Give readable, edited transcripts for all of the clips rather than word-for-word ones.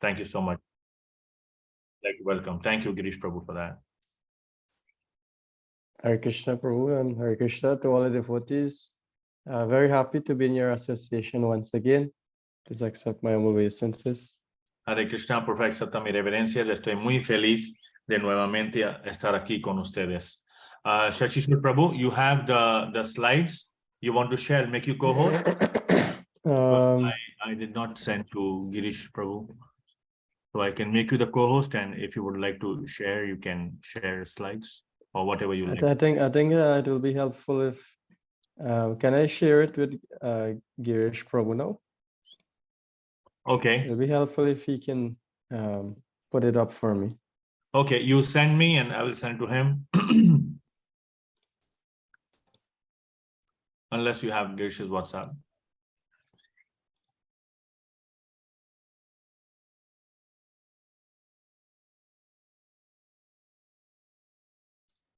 Thank you so much. Welcome. Thank you, Girish Prabhu, for that. Hare Krishna Prabhu and Hare Krishna to all the devotees. Very happy to be in your association once again. Please accept my humble obeisances. Hare Krishna, por favor, acepta mi reverencia. Estoy muy feliz de nuevamente estar aquí con ustedes. Shachishwar Prabhu, you have the slides you want to share, make you co-host? I did not send to Girish Prabhu. So I can make you the co-host, and if you would like to share, you can share slides or whatever you like. I think it will be helpful if can I share it with Girish Prabhu now? Okay. It'll be helpful if he can put it up for me. Okay, you send me and I will send to him. Unless you have Girish's WhatsApp.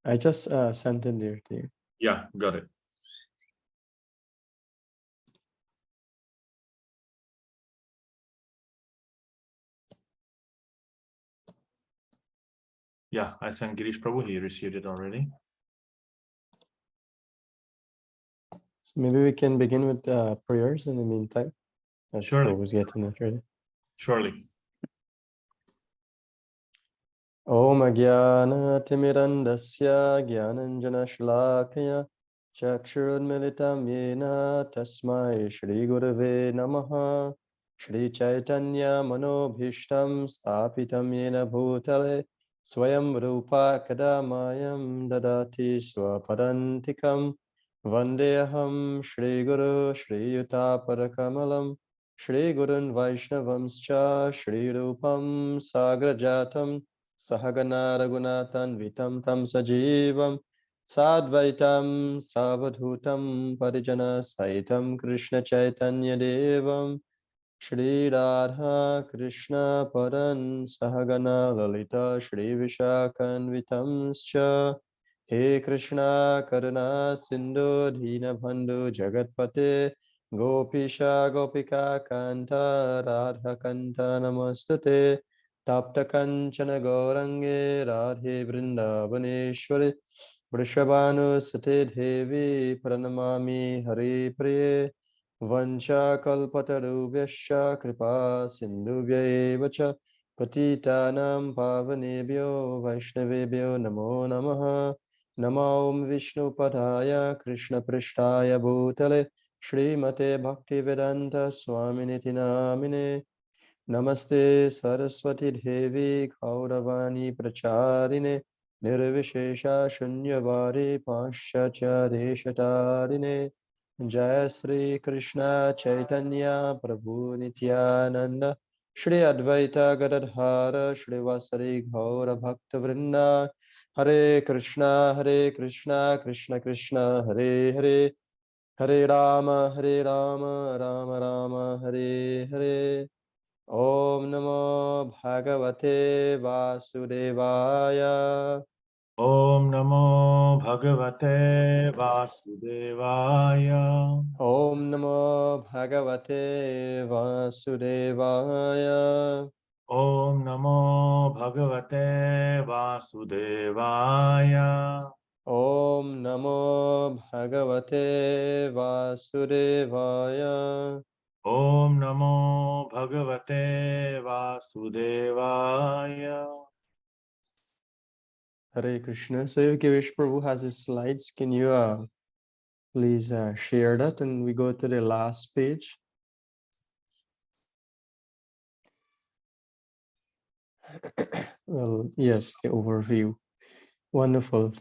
I just sent it there to you. Yeah, got it. Yeah, I sent Girish Prabhu. He received it already. So maybe we can begin with prayers in the meantime. As Surely. Prabhu's getting it ready. Surely. Om Jnana Timirandasya Jnananjana Shlakaya Chakshurunmilitam Yena Tasmai Shri Gurave Namaha Shri Chaitanya Manobhishtam Stapitam Yena Bhutale Swayam Rupa Kadamayam Dadati Swapadantikam Vandeham Shri Guru Shri Yuta Parakamalam Shri Gurun Vaishnavamscha Shri Rupam Sagrajatam Sahagana Raghunathan Vitam Tam Sajivam Sadvaitam Savadhutam Parijana Saitam Krishna Chaitanya Devam Shri Radha Krishna Paran Sahagana Lalita Shri Vishakan Vitamscha He Krishna Karuna Sindhu Dina Bandhu Jagatpate Gopisha Gopika Kanta Radha Kanta Namastate Tapta Kanchana Gaurange Radhe Vrindavaneshwari Vrishabhanu Sate Devi Pranamami Hari Priye Vancha Kalpatarubhyascha Kripa Sindhubhya Evacha Patitanam Pavanebhyo Vaishnavebhyo Namo Namaha Namo Om Vishnu Padaya Krishna Prishtaya Bhutale Srimate Bhaktivedanta Swaminiti Namine Namaste Saraswati Devi Kauravani Pracharine Nirvishesha Shunyavadi Paschatya Deshatarine Jaya Sri Krishna Chaitanya Prabhu Nityananda Shri Advaita Gadadhara Shri Vasari Gaura Bhakta Vrinda Hare Krishna Krishna Krishna Hare Hare Hare Rama Rama Rama Hare Hare Om Namo Bhagavate Vasudevaya. Om Namo Bhagavate Vasudevaya. Om Namo Bhagavate Vasudevaya. Om Namo Bhagavate Vasudevaya. Om Namo Bhagavate Vasudevaya. Om Namo Bhagavate Vasudevaya. Hare Krishna. So if Girish Prabhu has his slides, can you please share that, and we go to the last page. Well, yes, the overview. Wonderful.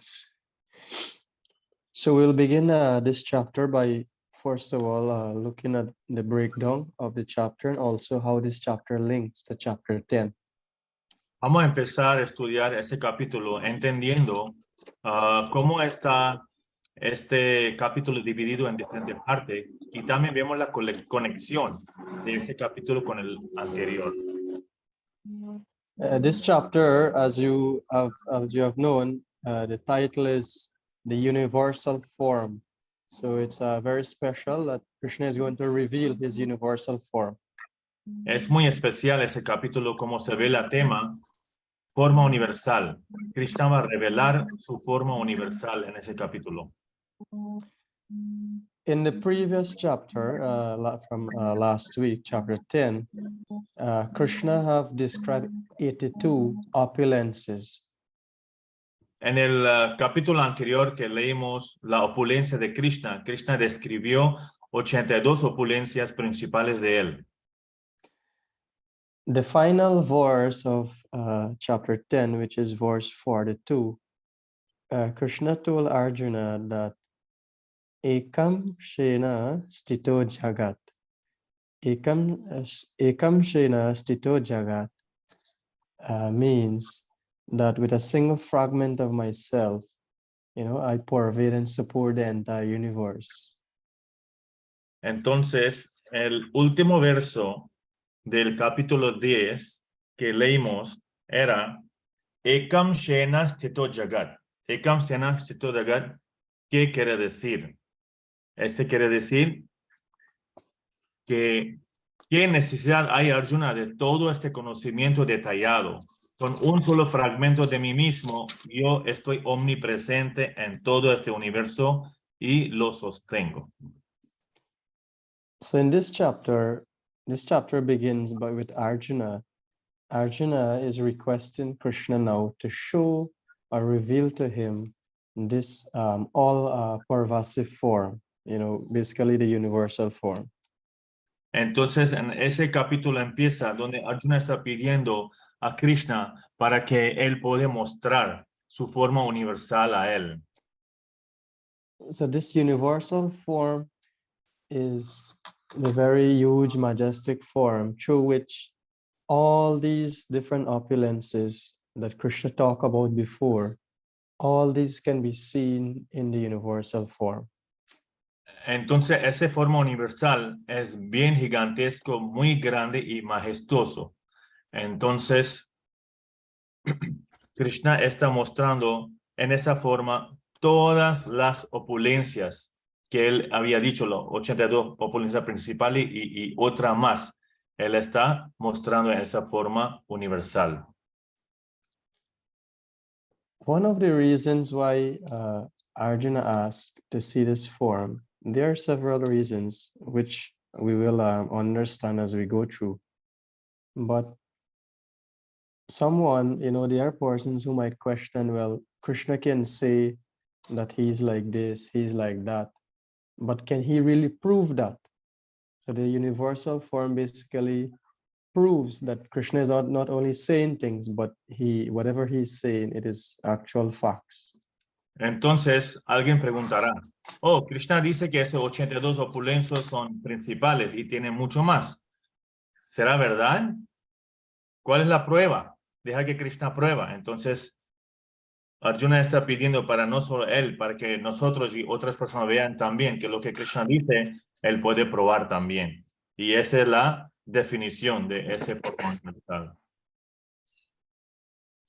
So we'll begin this chapter by, first of all, looking at the breakdown of the chapter and also how this chapter links to chapter 10. Vamos a empezar a estudiar ese capítulo entendiendo cómo está este capítulo dividido en diferentes partes y también vemos la conexión de ese capítulo con el anterior. This chapter, as you have known, the title is The Universal Form. So it's very special that Krishna is going to reveal his universal form. Es muy especial ese capítulo como se ve la tema forma universal. Krishna va a revelar su forma universal en ese capítulo. In the previous chapter, from last week, chapter 10, Krishna have described 82 opulences. En el capítulo anterior que leímos la opulencia de Krishna, Krishna describió 82 opulencias principales de él. The final verse of chapter 10, which is verse 42, Krishna told Arjuna that Ekam Shena Stito Jagat. Ekam Shena Stito Jagat means that with a single fragment of myself, I pervade and support the entire universe. Entonces, el último verso del capítulo 10 que leímos era Ekam Shena Stito Jagat. Ekam Shena Stito Jagat, ¿qué quiere decir? Este quiere decir que ¿qué necesidad hay, Arjuna, de todo este conocimiento detallado? Con un solo fragmento de mí mismo, yo estoy omnipresente en todo este universo y lo sostengo. So in this chapter begins with Arjuna. Arjuna is requesting Krishna now to show or reveal to him this all pervasive form, basically the universal form. Entonces, en ese capítulo empieza donde Arjuna está pidiendo a Krishna para que él pueda mostrar su forma universal a él. So this universal form is the very huge, majestic form through which all these different opulences that Krishna talked about before, all these can be seen in the universal form. Entonces, esa forma universal es bien gigantesco, muy grande y majestuoso. Entonces, Krishna está mostrando en esa forma todas las opulencias que él había dicho, las 82 opulencias principales y otra más. Él está mostrando en esa forma universal. One of the reasons why Arjuna asked to see this form, there are several reasons which we will understand as we go through. But someone, there are persons who might question, well, Krishna can say that he's like this, he's like that, but can he really prove that? So the universal form basically proves that Krishna is not only saying things, but whatever he's saying, it is actual facts. Entonces, alguien preguntará, oh, Krishna dice que esos 82 opulencias son principales y tiene mucho más. ¿Será verdad? ¿Cuál es la prueba? Deja que Krishna prueba. Entonces, Arjuna está pidiendo para no solo él, para que nosotros y otras personas vean también que lo que Krishna dice, él puede probar también. Y esa es la definición de ese forma universal.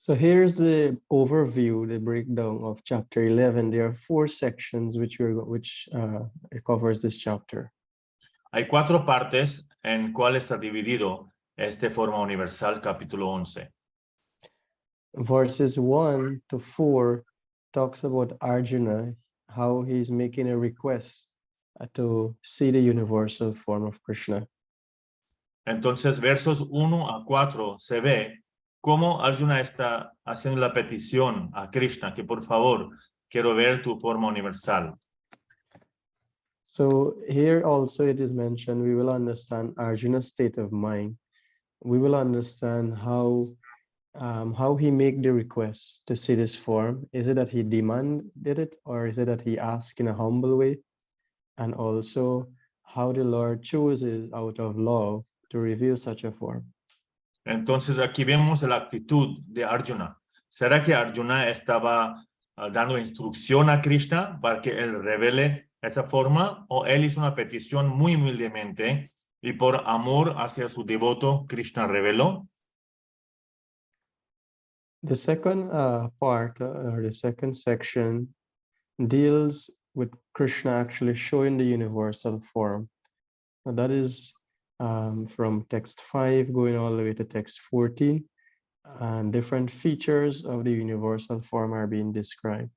So here's the overview, the breakdown of chapter 11. There are 4 sections which it covers this chapter. Hay 4 partes en cuales está dividido este forma universal, capítulo 11. Verses 1 to 4 talks about Arjuna, how he's making a request to see the universal form of Krishna. Entonces, versos 1 a 4 se ve cómo Arjuna está haciendo la petición a Krishna, que por favor, quiero ver tu forma universal. So here also it is mentioned, we will understand Arjuna's state of mind. We will understand how he make the request to see this form. Is it that he demanded it, or is it that he asked in a humble way? And also how the Lord chooses out of love to reveal such a form. Entonces, aquí vemos la actitud de Arjuna. ¿Será que Arjuna estaba dando instrucción a Krishna para que él revele esa forma? ¿O él hizo una petición muy humildemente y por amor hacia su devoto, Krishna reveló? The second part, or the second section, deals with Krishna actually showing the universal form. And that is from text 5 going all the way to text 14, and different features of the universal form are being described.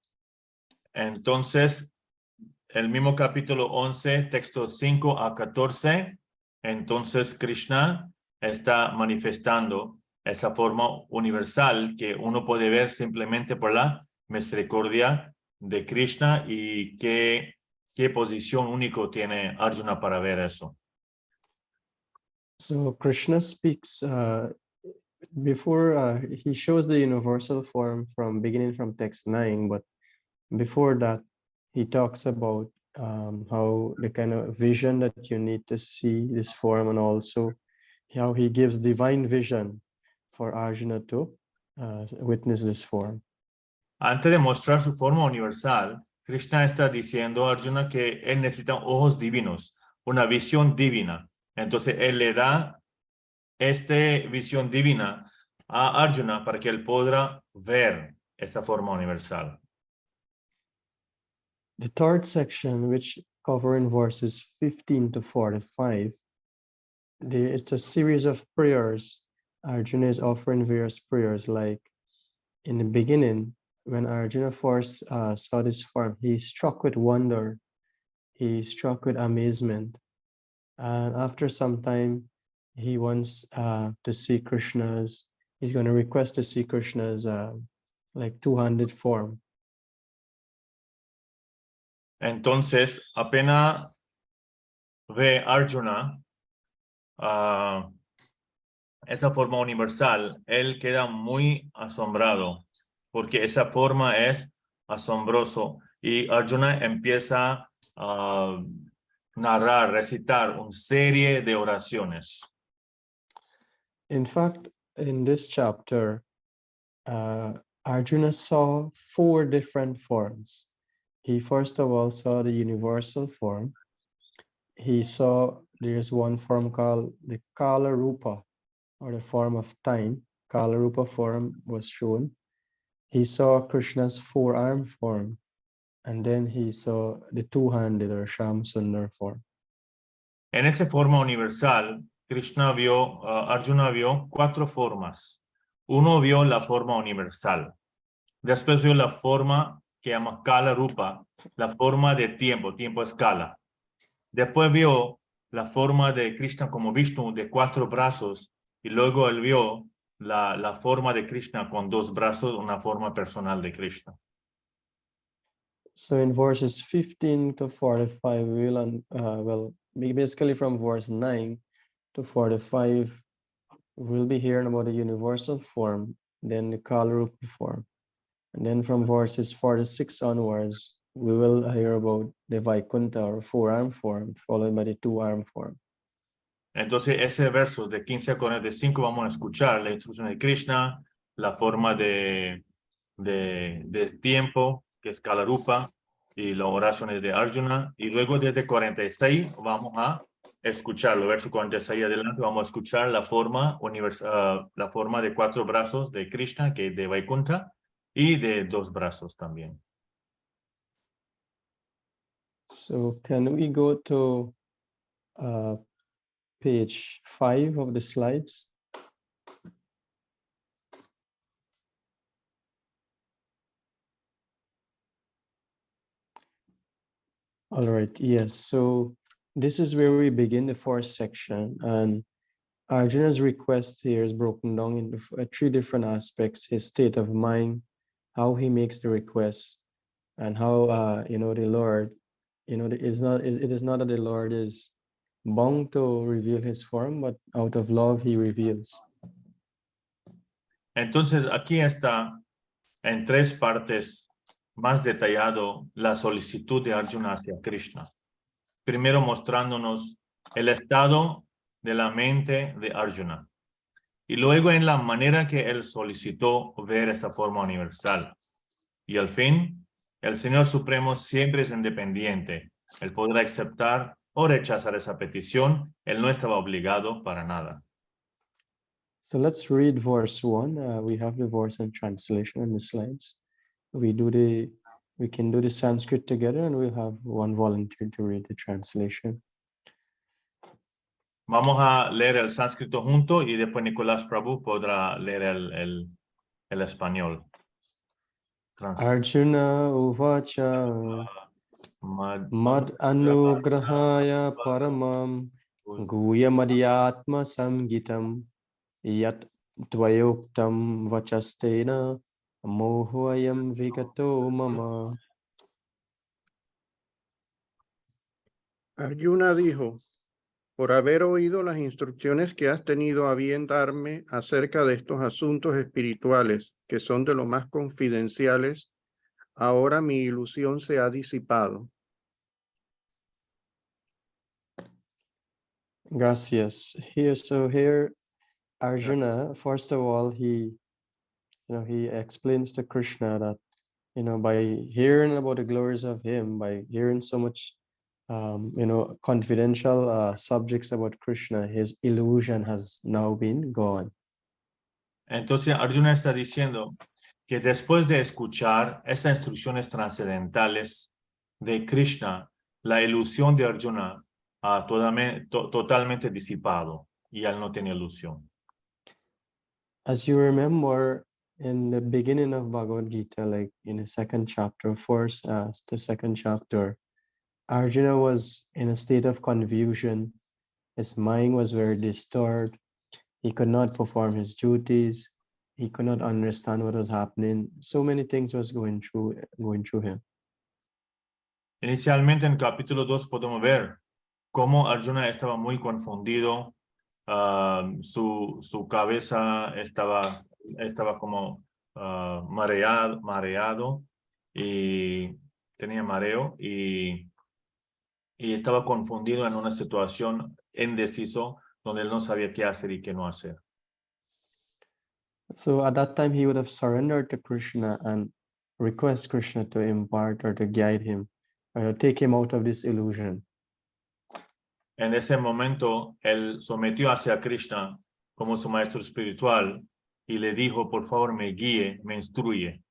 Entonces, el mismo capítulo 11, textos 5 a 14, entonces Krishna está manifestando esa forma universal que uno puede ver simplemente por la misericordia de Krishna y qué posición único tiene Arjuna para ver eso. So Krishna speaks before he shows the universal form from beginning from text 9, but before that he talks about how the kind of vision that you need to see this form, and also how he gives divine vision for Arjuna to witness this form. Antes de mostrar su forma universal, Krishna está diciendo a Arjuna que él necesita ojos divinos, una visión divina. Entonces, él le da esta visión divina a Arjuna para que él podrá ver esa forma universal. The third section, which covering verses 15 to 45, it's a series of prayers. Arjuna is offering various prayers, like in the beginning, when Arjuna first saw this form, he struck with wonder, he struck with amazement. And after some time, he wants to see Krishna's, he's going to request to see Krishna's like two-handed form. Entonces, apenas ve Arjuna esa forma universal, él queda muy asombrado porque esa forma es asombroso y Arjuna empieza a narrar, recitar una serie de oraciones. In fact, in this chapter, Arjuna saw 4 different forms. He first of all saw the universal form. He saw there's one form called the Kala Rupa, or the form of time. Kala Rupa form was shown. He saw Krishna's 4-arm form, and then he saw the two-handed or Sham Sundar form. En esa forma universal, Arjuna vio 4 formas. Uno vio la forma universal. Después vio la forma que llama Kala Rupa, la forma de tiempo escala. Después vio la forma de Krishna como Vishnu de 4 brazos y luego él vio la forma de Krishna con 2 brazos, una forma personal de Krishna. So in verses 15 to 45, we will, basically from verse 9 to 45, we'll be hearing about the universal form, then the Kala Rupa form. And then from verses 46 onwards, we will hear about the Vaikuntha or 4-arm form, followed by the 2-arm form. Entonces, ese verso de 15 a 45 vamos a escuchar la instrucción de Krishna, la forma de tiempo, que es Kala Rupa, y las oraciones de Arjuna. Y luego desde 46 vamos a escuchar, el verso 46 adelante, vamos a escuchar la forma la forma de 4 brazos de Krishna, que es de Vaikuntha, y de 2 brazos también. So can we go to page 5 of the slides? All right, yes. So this is where we begin the first section, and Arjuna's request here is broken down into 3 different aspects: his state of mind, how he makes the request, and how the Lord, it is not that the Lord is bound to reveal his form, but out of love he reveals. Entonces, aquí está en 3 partes más detallado la solicitud de Arjuna hacia Krishna. Primero mostrándonos el estado de la mente de Arjuna. Y luego en la manera que él solicitó ver esa forma universal. Y al fin, el Señor Supremo siempre es independiente. Él podrá aceptar o rechazar esa petición. Él no estaba obligado para nada. So let's read verse 1. We have the verse and translation in the slides. We can do the Sanskrit together, and we'll have one volunteer to read the translation. Vamos a leer el sánscrito junto y después Nicolás Prabhu podrá leer el español. Arjuna uvacha mad anugrahaya paramam guyamadhyatma samgitam yat dvayoktam vachastena mohoayam vigato mama. Arjuna dijo, por haber oído las instrucciones que has tenido a bien darme acerca de estos asuntos espirituales, que son de lo más confidenciales, ahora mi ilusión se ha disipado. Gracias. Here Arjuna, first of all, he explains to Krishna that, by hearing about the glories of him, by hearing so much, confidential subjects about Krishna, his illusion has now been gone. Entonces Arjuna está diciendo que después de escuchar esas instrucciones trascendentales de Krishna, la ilusión de Arjuna ha totalmente disipado y él no tiene ilusión. As you remember, in the beginning of Bhagavad Gita, like in the second chapter, the second chapter, Arjuna was in a state of confusion. His mind was very disturbed. He could not perform his duties. He could not understand what was happening. So many things was going through him. Inicialmente en capítulo 2 podemos ver cómo Arjuna estaba muy confundido, su cabeza estaba como mareado y tenía mareo y estaba confundido en una situación indeciso donde él no sabía qué hacer y qué no hacer. So at that time he would have surrendered to Krishna and request Krishna to impart or to guide him or to take him out of this illusion. En ese momento, él sometió hacia Krishna como su maestro espiritual y le dijo, por favor, me guíe, me instruye.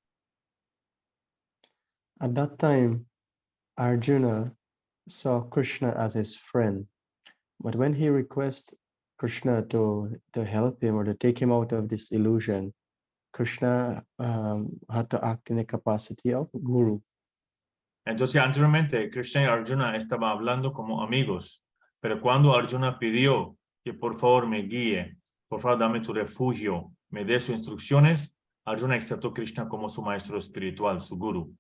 At that time, Arjuna saw Krishna as his friend, but when he requests Krishna to help him or to take him out of this illusion, Krishna had to act in the capacity of guru. Entonces, anteriormente, Krishna y Arjuna estaban hablando como amigos, pero cuando Arjuna pidió que por favor me guíe, por favor dame tu refugio, me dé sus instrucciones, Arjuna aceptó Krishna como su maestro espiritual, su guru.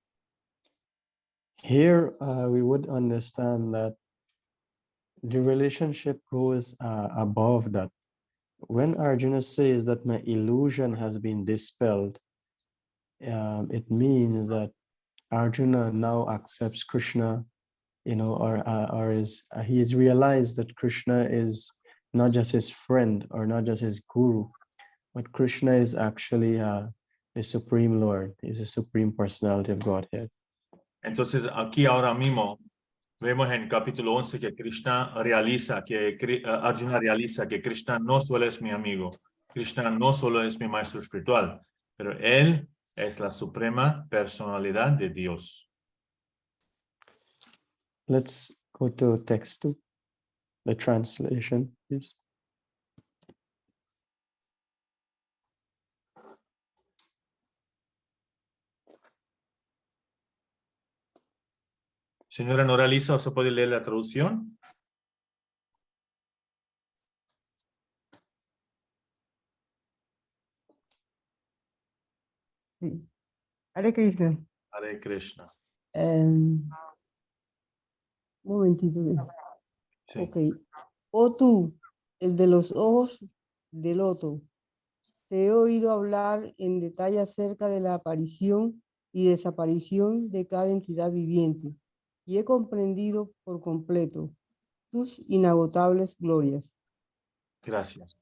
Here we would understand that the relationship goes above that. When Arjuna says that my illusion has been dispelled, it means that Arjuna now accepts Krishna, he has realized that Krishna is not just his friend or not just his guru, but Krishna is actually the Supreme Lord. He's the Supreme Personality of Godhead. Entonces, aquí ahora mismo vemos en capítulo 11 que Arjuna realiza que Krishna no solo es mi amigo, Krishna no solo es mi maestro espiritual, pero él es la suprema personalidad de Dios. Let's go to text 2, the translation, please. Señora Nora Lisa, ¿se puede leer la traducción? Sí. Hare Krishna. Hare Krishna. Un momentito. Sí. Ok. Oh tú, el de los ojos de loto, te he oído hablar en detalle acerca de la aparición y desaparición de cada entidad viviente y he comprendido por completo tus inagotables glorias. Gracias.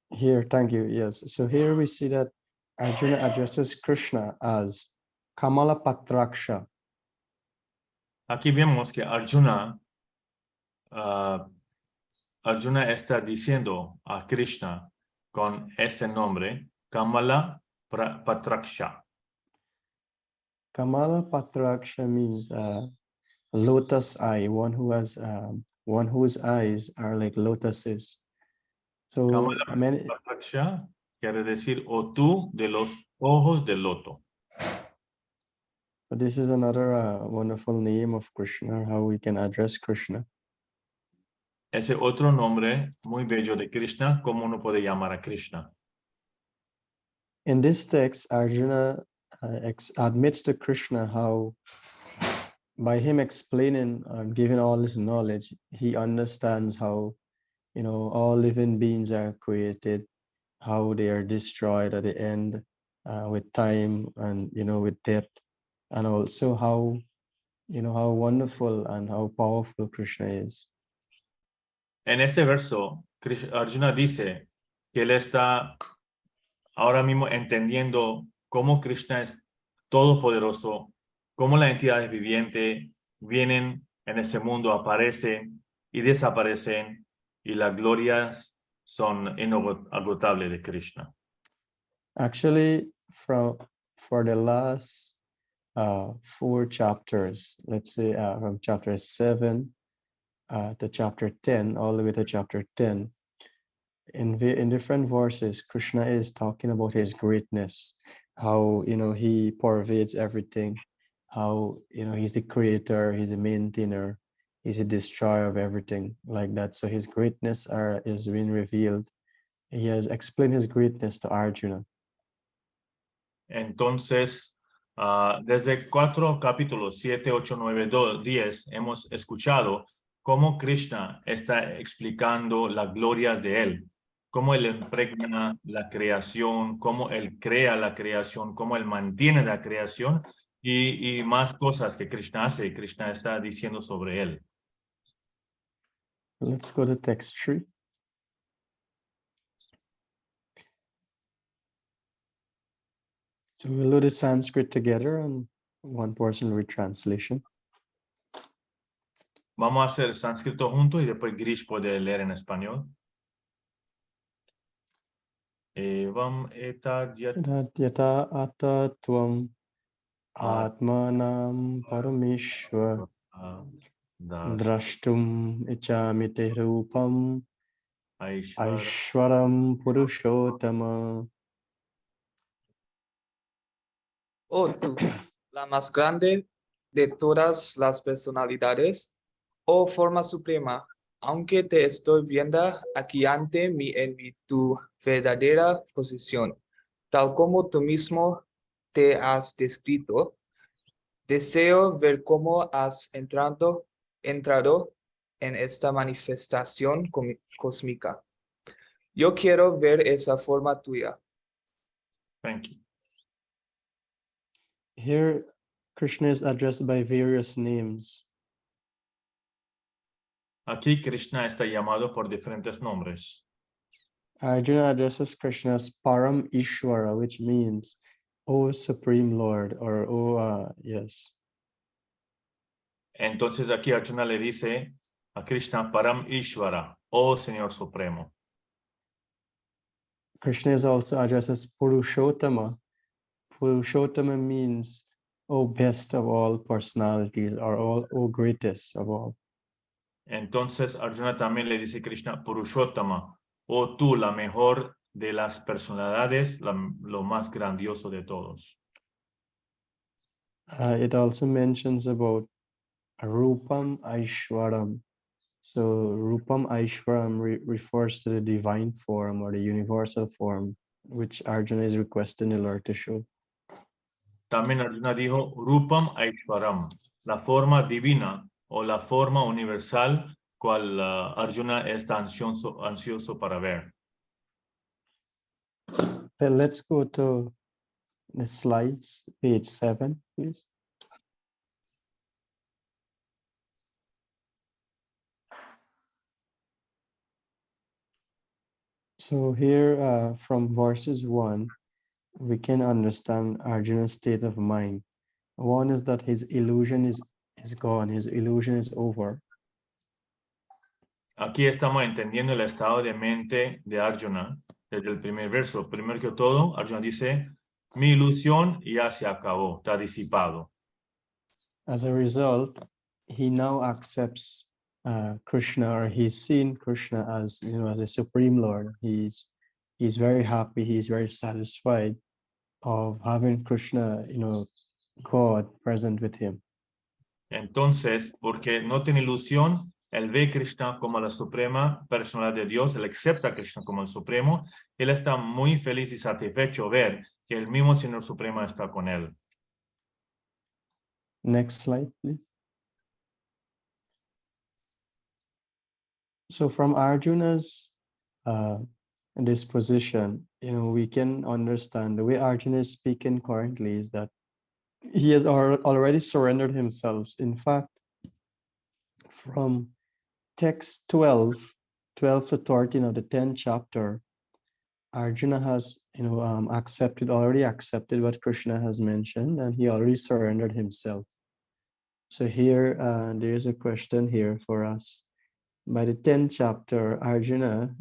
Here, thank you. Yes. So here we see that Arjuna addresses Krishna as Kamala Patraksha. Aquí vemos que Arjuna está diciendo a Krishna con este nombre, Kamala Patraksha. Kamala Patraksha means lotus eye, one whose eyes are like lotuses. So Kamala many, Pataksha quiere decir o tú de los ojos del loto. this is another wonderful name of Krishna, how we can address Krishna. Ese otro nombre muy bello de Krishna, ¿cómo uno puede llamar a Krishna? In this text, Arjuna admits to Krishna how by him explaining, giving all his knowledge, he understands how, all living beings are created, how they are destroyed at the end with time and, with death, and also how, how wonderful and how powerful Krishna is. En este verso, Arjuna dice que él está ahora mismo entendiendo cómo Krishna es todopoderoso, cómo las entidades vivientes vienen en ese mundo, aparecen y desaparecen, y las glorias son inagotables de Krishna. Actually, for the last 4 chapters, let's say from chapter 7 to chapter 10, all the way to chapter 10, in different verses, Krishna is talking about his greatness, how, he pervades everything, how, he's the creator, he's the maintainer, he's the destroyer of everything, like that. So his greatness is being revealed. He has explained his greatness to Arjuna. Entonces, desde 4 capítulos, 7, 8, 9, 10, hemos escuchado cómo Krishna está explicando las glorias de él, cómo él impregna la creación, cómo él crea la creación, cómo él mantiene la creación y más cosas que Krishna hace y Krishna está diciendo sobre él. Let's go to text 3. So we'll do the Sanskrit together and one person read translation. Vamos a hacer sánscrito juntos y después Grish puede leer en español. Evam etad Yata ata tvam atmanam parameshwar drashtum ichami te rupam aishwaram purushottama. Oh tú, la más grande de todas las personalidades, oh forma suprema, aunque te estoy viendo aquí ante mí en tu verdadera posición, tal como tú mismo te has descrito, deseo ver cómo has entrado en esta manifestación cósmica. Yo quiero ver esa forma tuya. Thank you. Here, Krishna is addressed by various names. Aquí Krishna está llamado por diferentes nombres. Arjuna addresses Krishna as Param Ishvara, which means, O Supreme Lord, or yes. Entonces aquí Arjuna le dice a Krishna Param Ishvara, oh Señor Supremo. Krishna is also addressed as Purushottama. Purushottama means, O best of all personalities, or O greatest of all. Entonces Arjuna también le dice a Krishna Purushottama, oh tú la mejor de las personalidades, lo más grandioso de todos. It also mentions about Rupam Aishwaram. So Rupam Aishwaram refers to the divine form or the universal form, which Arjuna is requesting the Lord to show. También Arjuna dijo Rupam Aishwaram, la forma divina o la forma universal cual Arjuna está ansioso para ver. Let's go to the slides, page 7, please. So here from verses 1, we can understand Arjuna's state of mind. One is that his illusion is gone, his illusion is over. Aquí estamos entendiendo el estado de mente de Arjuna desde el primer verso. Primero que todo, Arjuna dice, mi ilusión ya se acabó, está disipado. As a result, he now accepts Krishna, or he's seen Krishna as, you know, as a supreme Lord. He's very happy. He's very satisfied of having Krishna, you know, God present with him. Entonces, porque no tiene ilusión, él ve a Krishna como la suprema personalidad de Dios, él acepta a Krishna como el supremo, él está muy feliz y satisfecho ver que el mismo Señor Supremo está con él. Next slide, please. So from Arjuna's disposition, you know, we can understand the way Arjuna is speaking currently is that he has already surrendered himself. In fact, from text 12 to 13 of the 10th chapter, Arjuna has, you know, already accepted what Krishna has mentioned, and he already surrendered himself. So here, there is a question here for us. By the 10th chapter, Arjuna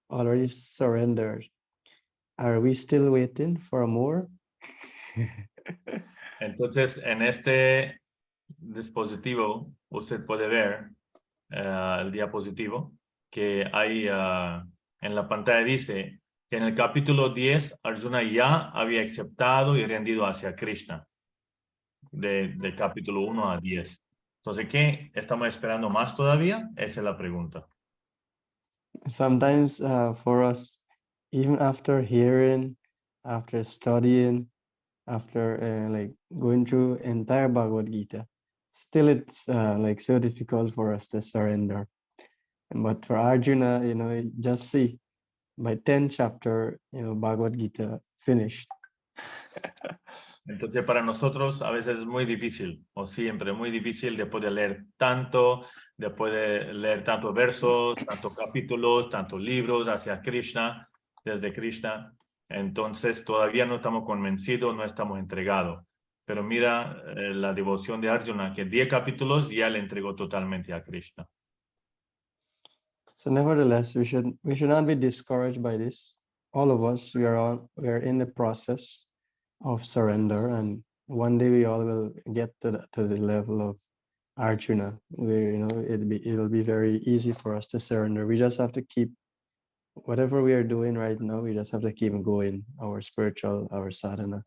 already surrendered. Are we still waiting for more? Entonces, en este dispositivo, usted puede ver el diapositivo que hay en la pantalla. Dice que en el capítulo 10, Arjuna ya había aceptado y rendido hacia Krishna, del capítulo 1 a 10. Entonces, ¿qué estamos esperando más todavía? Esa es la pregunta. Sometimes for us, even after hearing, after studying, after like going through entire Bhagavad Gita, still it's like so difficult for us to surrender. But for Arjuna, you know, just see, by 10th chapter, you know, Bhagavad Gita finished. Entonces, para nosotros a veces es muy difícil, o siempre muy difícil, después de leer tanto, después de leer tantos versos, tantos capítulos, tantos libros hacia Krishna, desde Krishna. Entonces, todavía no estamos convencidos, no estamos entregados. Pero mira la devoción de Arjuna, que 10 capítulos ya le entregó totalmente a Krishna. So nevertheless, we should not be discouraged by this. All of us, we are in the process of surrender, and one day we all will get to the level of Arjuna, where, you know, it'll be very easy for us to surrender. We just have to keep whatever we are doing right now. We just have to keep going our spiritual, our sadhana.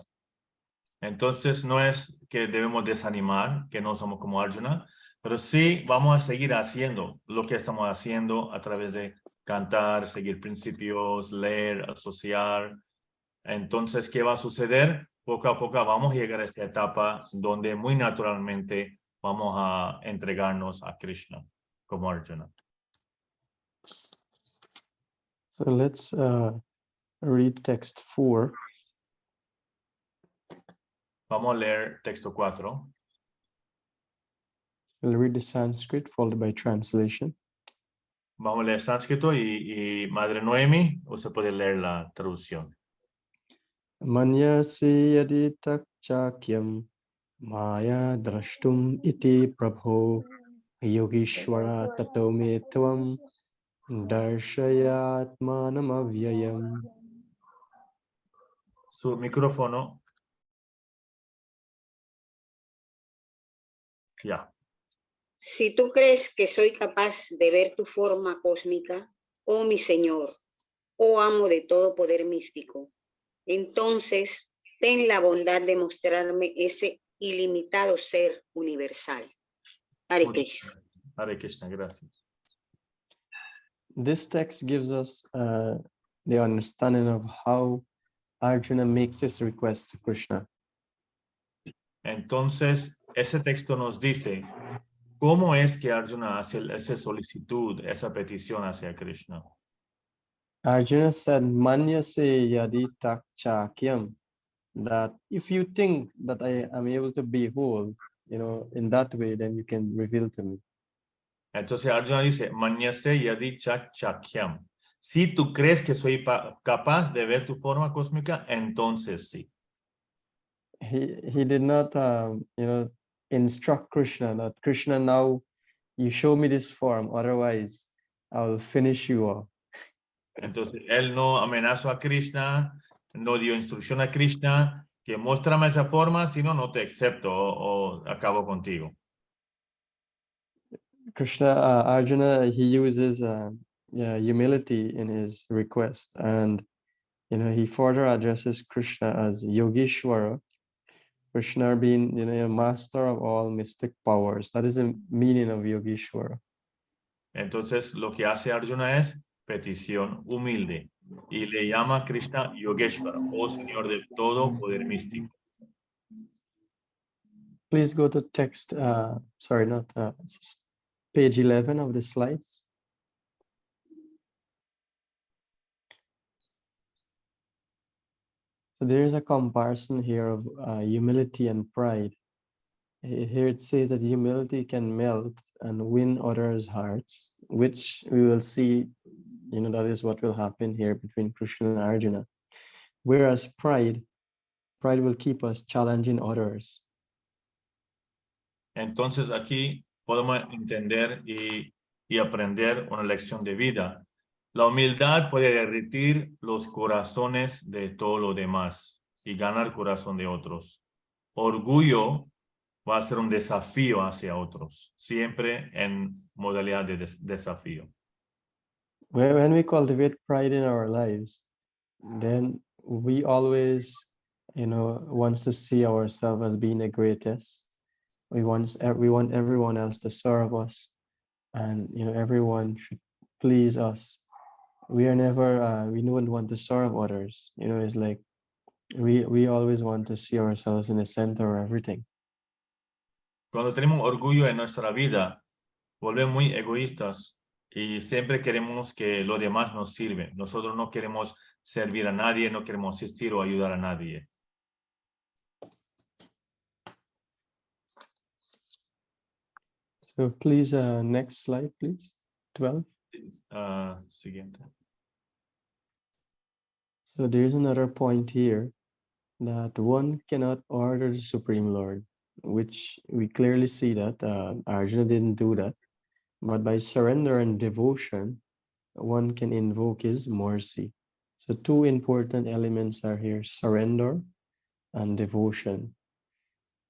Entonces no es que debemos desanimar, que no somos como Arjuna, pero sí vamos a seguir haciendo lo que estamos haciendo a través de cantar, seguir principios, leer, asociar. Entonces, ¿qué va a suceder? Poco a poco vamos a llegar a esta etapa donde muy naturalmente vamos a entregarnos a Krishna como Arjuna. So let's read text 4. Vamos a leer texto 4. We'll read the Sanskrit followed by translation. Vamos a leer sánscrito y Madre Noemi, usted puede leer la traducción. Manyasi yadi takchakyam maya drashtum iti prabho yogishwara tato me tvam darshayatmanam avyayam. Su micrófono. Ya. Si tú crees que soy capaz de ver tu forma cósmica, oh mi Señor, oh amo de todo poder místico, entonces ten la bondad de mostrarme ese ilimitado ser universal. Hare Krishna. Hare Krishna, gracias. This text gives us the understanding of how Arjuna makes his request to Krishna. Entonces, ese texto nos dice cómo es que Arjuna hace esa solicitud, esa petición hacia Krishna. Arjuna said, Manyase yadi takchakyam, that if you think that I am able to behold, you know, in that way, then you can reveal to me. Entonces Arjuna dice, Manyase yadi chakyam. Si tú crees que soy capaz de ver tu forma cósmica, entonces sí. He did not, you know, instruct Krishna that Krishna, now you show me this form, otherwise I will finish you off. Entonces él no amenazó a Krishna, no dio instrucción a Krishna, que muéstrame esa forma, si no, no te acepto o acabo contigo. Krishna, Arjuna, he uses humility in his request, and he further addresses Krishna as Yogeshwara. Krishna being, a master of all mystic powers. That is the meaning of Yogeshwara. Entonces, lo que hace Arjuna es petición humilde y le llama a Krishna Yogeshvara, oh Señor del todo poder místico. Please go to text, sorry, not page 11 of the slides. So there is a comparison here of humility and pride. Here it says that humility can melt and win others' hearts, which we will see, that is what will happen here between Krishna and Arjuna. Whereas pride will keep us challenging others. Entonces aquí podemos entender y aprender una lección de vida. La humildad puede derretir los corazones de todo lo demás y ganar el corazón de otros. Orgullo va a ser un desafío hacia otros, siempre en modalidad de desafío. When we cultivate pride in our lives, then we always, want to see ourselves as being the greatest. We want everyone else to serve us, and everyone should please us. We are never, we don't want to serve others. It's like we always want to see ourselves in the center of everything. Cuando tenemos orgullo en nuestra vida, volvemos muy egoístas y siempre queremos que lo demás nos sirve. Nosotros no queremos servir a nadie, no queremos asistir o ayudar a nadie. So please, next slide, please. 12. Siguiente. So there's another point here that one cannot order the Supreme Lord, which we clearly see that Arjuna didn't do that. But by surrender and devotion, one can invoke his mercy. So two important elements are here, surrender and devotion.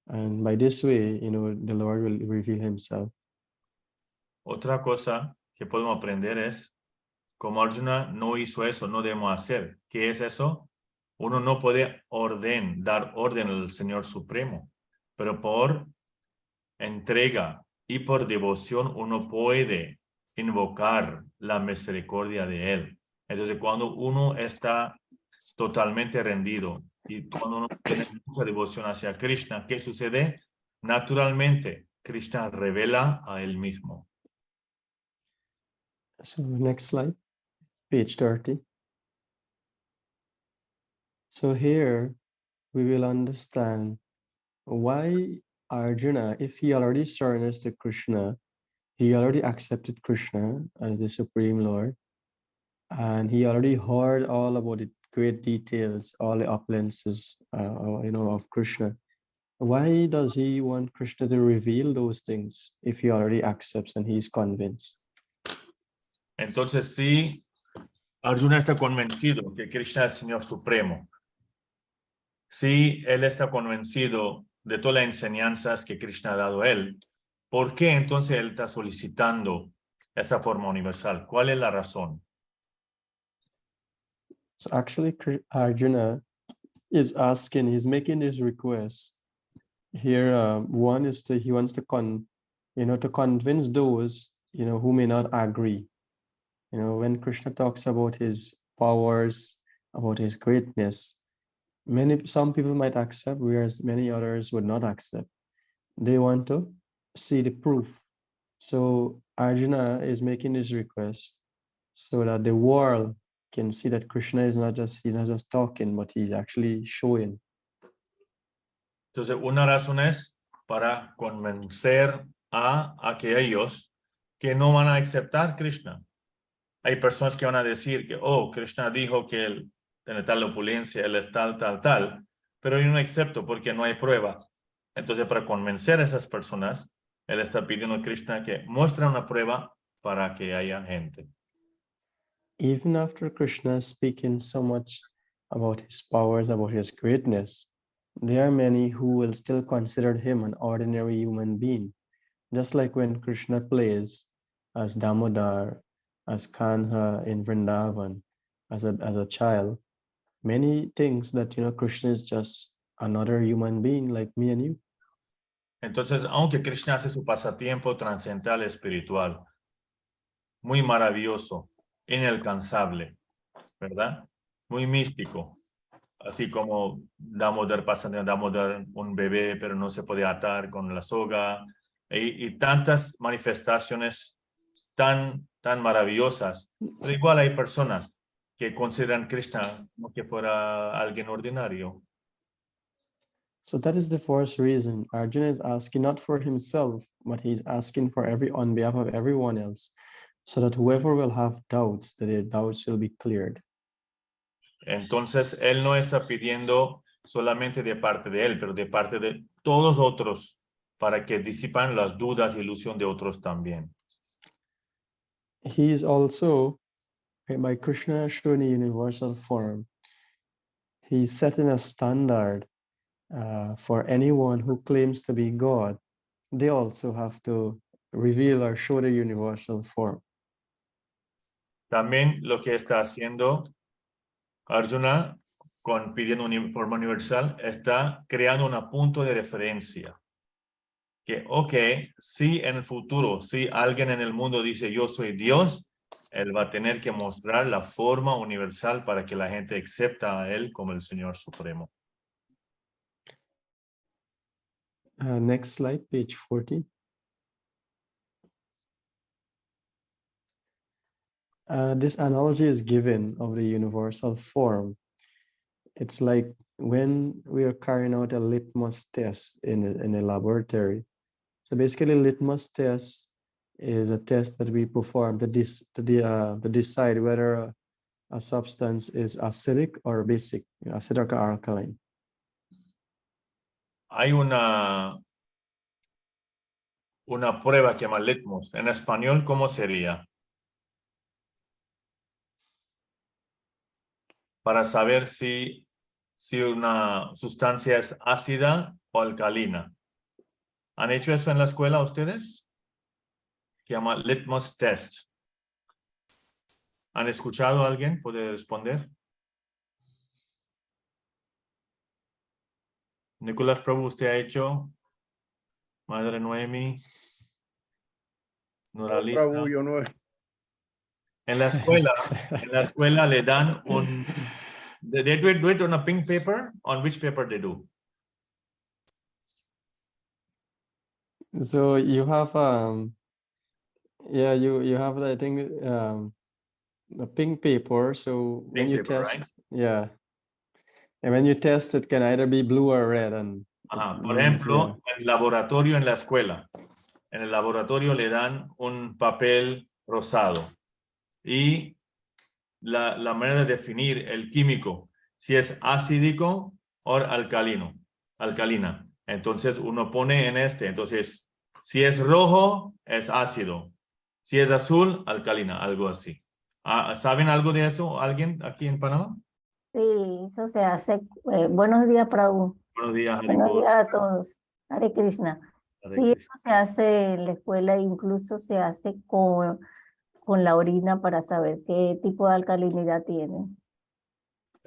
And by this way, the Lord will reveal himself. Otra cosa que podemos aprender es, como Arjuna no hizo eso, no debemos hacer. ¿Qué es eso? Uno no puede dar orden al Señor Supremo, pero por entrega y por devoción uno puede invocar la misericordia de Él. Entonces, cuando uno está totalmente rendido y cuando uno tiene mucha devoción hacia Krishna, ¿qué sucede? Naturalmente, Krishna revela a Él mismo. So next slide, page 30. So here we will understand why Arjuna, if he already surrenders to Krishna, he already accepted Krishna as the Supreme Lord, and he already heard all about the great details, all the opulences, of Krishna. Why does he want Krishna to reveal those things if he already accepts and he's convinced? Entonces, si Arjuna está convencido que Krishna es el Señor Supremo, si él está convencido de todas las enseñanzas que Krishna ha dado a él, ¿por qué entonces él está solicitando esa forma universal? ¿Cuál es la razón? So actually, Arjuna is asking, he's making this request here. One is he wants to to convince those, who may not agree. When Krishna talks about his powers, about his greatness, some people might accept, whereas many others would not accept. They want to see the proof. So Arjuna is making this request so that the world can see that Krishna is he's not just talking, but he's actually showing. Entonces, una razón es para convencer a aquellos que no van a aceptar Krishna. Hay personas que van a decir que, Krishna dijo que él tiene tal opulencia, él es tal, pero yo no acepto porque no hay prueba. Entonces, para convencer a esas personas, él está pidiendo a Krishna que muestre una prueba para que haya gente. Even after Krishna speaking so much about his powers, about his greatness, there are many who will still consider him an ordinary human being. just like when Krishna plays as Damodar, as Kanha in Vrindavan, as a child, many things that, you know, Krishna is just another human being like me and you. Entonces, aunque Krishna hace su pasatiempo trascendental espiritual, muy maravilloso, inalcanzable, ¿verdad? Muy místico. Así como Damodar pasa de Damodar, un bebé, pero no se puede atar con la soga, y tantas manifestaciones tan maravillosas. Pero igual hay personas que consideran Krishna como que fuera alguien ordinario. So that is the first reason Arjuna is asking not for himself, but he's asking for on behalf of everyone else, so that whoever will have doubts, that their doubts will be cleared. Entonces, él no está pidiendo solamente de parte de él, pero de parte de todos otros, para que disipan las dudas y ilusión de otros también. He is also, by Krishna showing a universal form, he's setting a standard for anyone who claims to be God. They also have to reveal or show the universal form. También lo que está haciendo Arjuna, pidiendo forma universal, está creando un punto de referencia. Que, ok, si en el futuro, si alguien en el mundo dice yo soy Dios, él va a tener que mostrar la forma universal para que la gente acepte a él como el Señor Supremo. Next slide, page 40. This analogy is given of the universal form. It's like when we are carrying out a litmus test in a laboratory. So basically, litmus test is a test that we perform to decide whether a substance is acidic or basic, acidic or alkaline. Hay una prueba que llama litmus. En español, ¿cómo sería? Para saber si una sustancia es ácida o alcalina. ¿Han hecho eso en la escuela ustedes? Que llama litmus test. ¿Han escuchado a alguien? ¿Puede responder? Nicolás Prabhu, ¿usted ha hecho? Madre Noemi. Noralista. Prabhu, yo no. En la escuela le dan they do it on a pink paper. On which paper they do? So you have yeah, you have, I think, a pink paper. So when you paper, test, right? yeah, and when you test, it can either be blue or red. And Ajá. it Por means, ejemplo, yeah. en el laboratorio en la escuela. En el laboratorio le dan un papel rosado y la manera de definir el químico, si es acídico o alcalina. Entonces uno pone en entonces si es rojo es ácido, si es azul, alcalina, algo así. ¿Saben algo de eso alguien aquí en Panamá? Sí, eso se hace. Buenos días, Prabhu. Buenos días, Buenos Haripur. días a todos. Hare Krishna. Hare Sí, Krishna. eso se hace en la escuela, incluso se hace con la orina para saber qué tipo de alcalinidad tiene.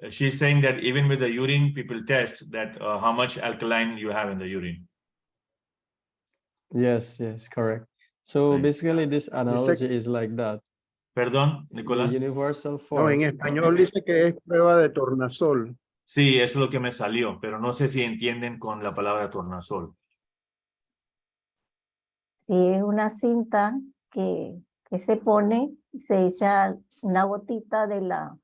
She's saying that even with the urine, people test that how much alkaline you have in the urine. Yes, correct. So Sí. basically, this analogy is like that. Perdón, The Nicolás. universal No, form. en español dice que es prueba de tornasol. Sí, eso es lo que me salió, pero no sé si entienden con la palabra tornasol. Sí, es una cinta que se pone, se echa una gotita de la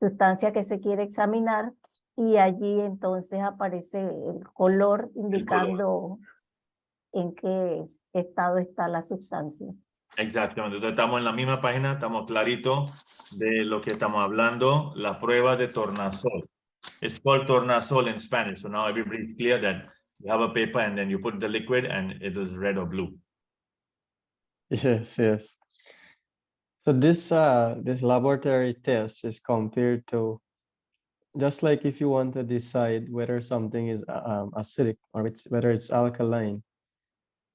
sustancia que se quiere examinar y allí entonces aparece el color indicando en qué estado está la sustancia. Exactamente, entonces estamos en la misma página, estamos clarito de lo que estamos hablando, la prueba de tornasol. It's called tornasol in Spanish, so now everybody's clear that you have a paper and then you put the liquid and it is red or blue. Yes. So this laboratory test is compared to, just like if you want to decide whether something is acidic or whether it's alkaline.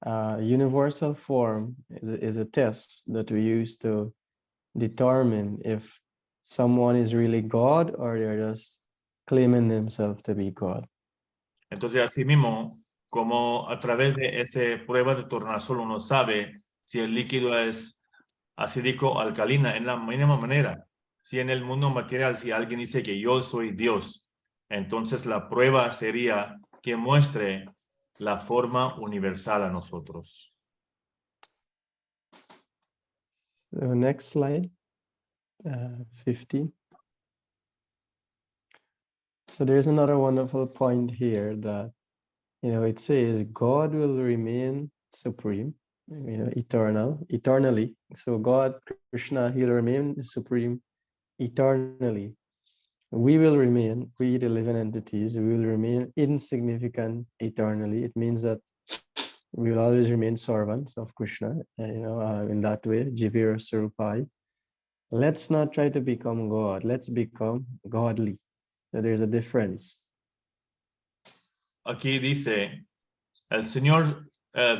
Universal form is a test that we use to determine if someone is really God or they're just claiming themselves to be God. Entonces, así mismo, como a través de esa prueba de tornasol uno sabe si el líquido es acídico o alcalina, en la misma manera. Si en el mundo material, si alguien dice que yo soy Dios, entonces la prueba sería que muestre la forma universal a nosotros. So next slide, 15. So there's another wonderful point here that, it says God will remain supreme, eternally. So God, Krishna, he'll remain supreme eternally. We will remain, we the living entities, we will remain insignificant eternally. It means that we will always remain servants of Krishna, in that way, Jivira Sarupai. Let's not try to become God, let's become godly. So there's a difference. Aquí dice, el Señor,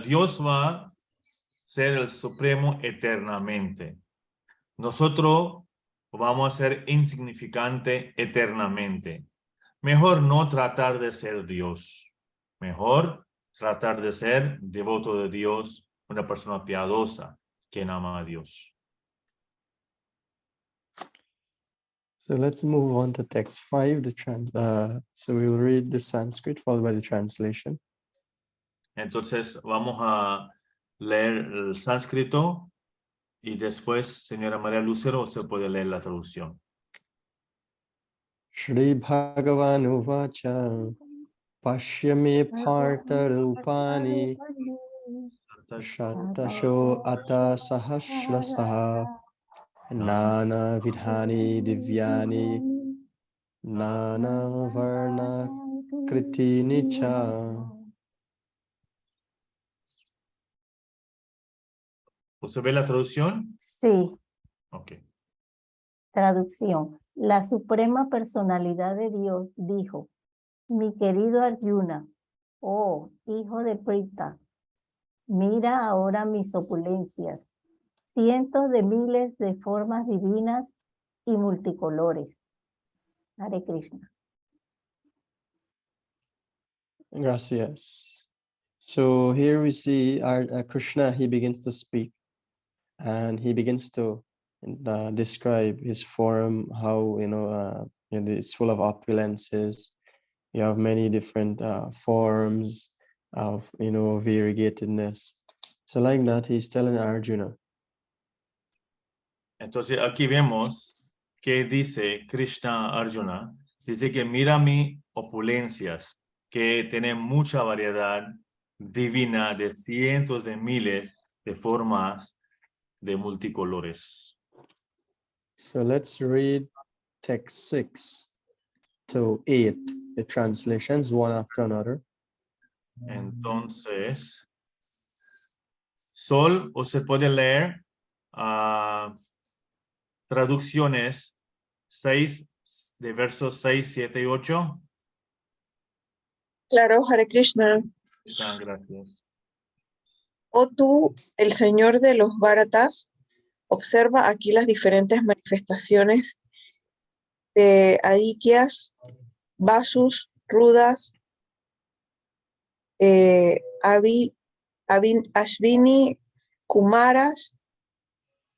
Dios va a ser el supremo eternamente. Nosotros vamos a ser insignificante eternamente. Mejor no tratar de ser Dios. Mejor tratar de ser devoto de Dios, una persona piadosa que ama a Dios. So let's move on to text 5. So we will read the Sanskrit followed by the translation. Entonces vamos a leer el sánscrito y después, señora María Lucero, usted puede leer la traducción. Shri Bhagavan Uvacha Pashyame Partha Rupani Shatasho Ata Sahasrasaha Nana Vidhani Divyani Nana Varna Kritini Cha. ¿Usted ve la traducción? Sí, Ok. traducción. La Suprema Personalidad de Dios dijo, mi querido Arjuna, oh hijo de Prita, mira ahora mis opulencias, cientos de miles de formas divinas y multicolores. Hare Krishna. Gracias. So here we see Krishna, he begins to speak and he begins to describe his form, how, it's full of opulences. You have many different forms of, variegatedness. So like that, he's telling Arjuna. Entonces aquí vemos que dice Krishna Arjuna, dice que mira mis opulencias, que tienen mucha variedad divina de cientos de miles de formas de multicolores. So let's read text 6 to 8, the translations one after another. Entonces, Sol, usted puede leer traducciones 6 de versos 6, 7 y 8. Claro, Hare Krishna. Gracias. Oh tú, el Señor de los Bharatas, observa aquí las diferentes manifestaciones de Adityas, Vasus, Rudas, Ashvini, Kumaras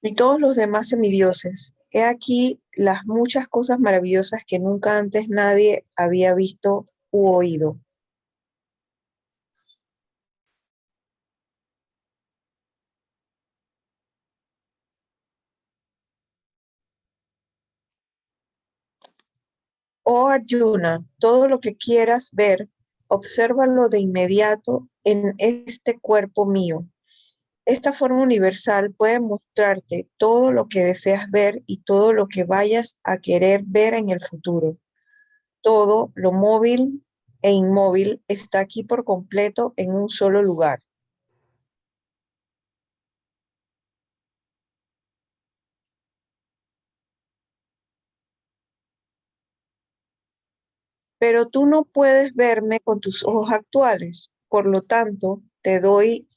y todos los demás semidioses. He aquí las muchas cosas maravillosas que nunca antes nadie había visto u oído. Oh Arjuna, todo lo que quieras ver, obsérvalo de inmediato en este cuerpo mío. Esta forma universal puede mostrarte todo lo que deseas ver y todo lo que vayas a querer ver en el futuro. Todo lo móvil e inmóvil está aquí por completo en un solo lugar. Pero tú no puedes verme con tus ojos actuales, por lo tanto, te doy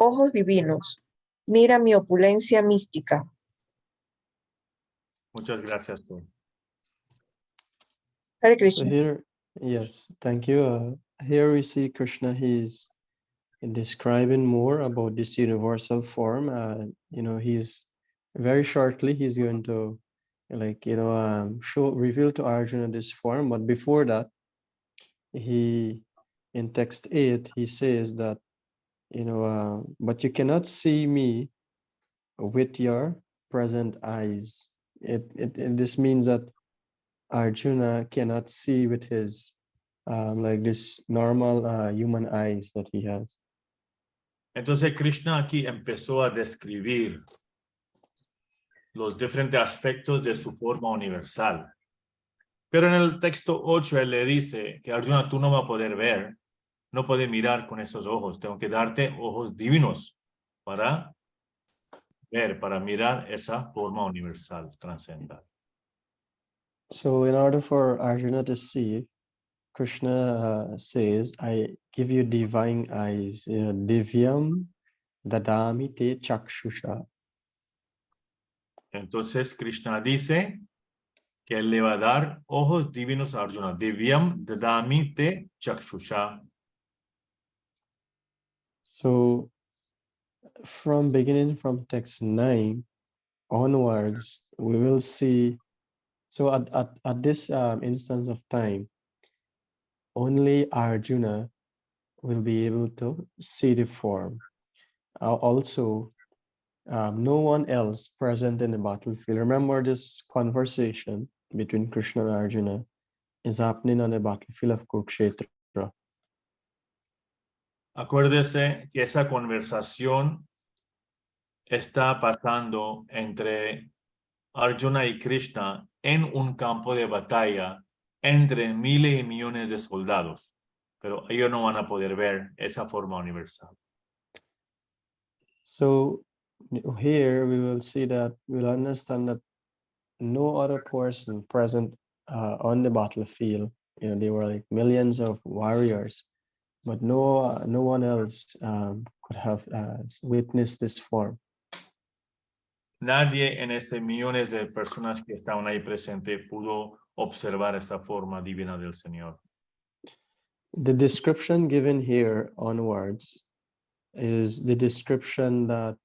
ojos divinos, mira mi opulencia mística. Muchas gracias. Hare So Krishna. here, yes, thank you. Here we see Krishna, he's describing more about this universal form. He's very shortly, he's going to reveal to Arjuna this form. But before that, in text 8, he says that, but you cannot see me with your present eyes. This means that Arjuna cannot see with his like this normal human eyes that he has. Entonces Krishna aquí empezó a describir los diferentes aspectos de su forma universal. Pero en el texto 8 él le dice que Arjuna, tú no vas a poder ver, no puedes mirar con esos ojos, tengo que darte ojos divinos para ver, para mirar esa forma universal, trascendental. So in order for Arjuna to see, Krishna says, I give you divine eyes, divyam dadami te chakshusha. Entonces Krishna dice que él le va a dar ojos divinos a Arjuna. Divyam dadami te chakshusha. So beginning from text 9 onwards, we will see, so at this instance of time, only Arjuna will be able to see the form. Also, no one else present in the battlefield. Remember, this conversation between Krishna and Arjuna is happening on the battlefield of Kurukshetra. Acuérdese que esa conversación está pasando entre Arjuna y Krishna en un campo de batalla entre miles y millones de soldados, pero ellos no van a poder ver esa forma universal. So here we will see that, we'll understand that no other person present on the battlefield, there were like millions of warriors, but no one else could have witnessed this form. Nadie en ese millones de personas que estaban ahí presentes pudo observar esa forma divina del Señor. The description given here onwards is the description that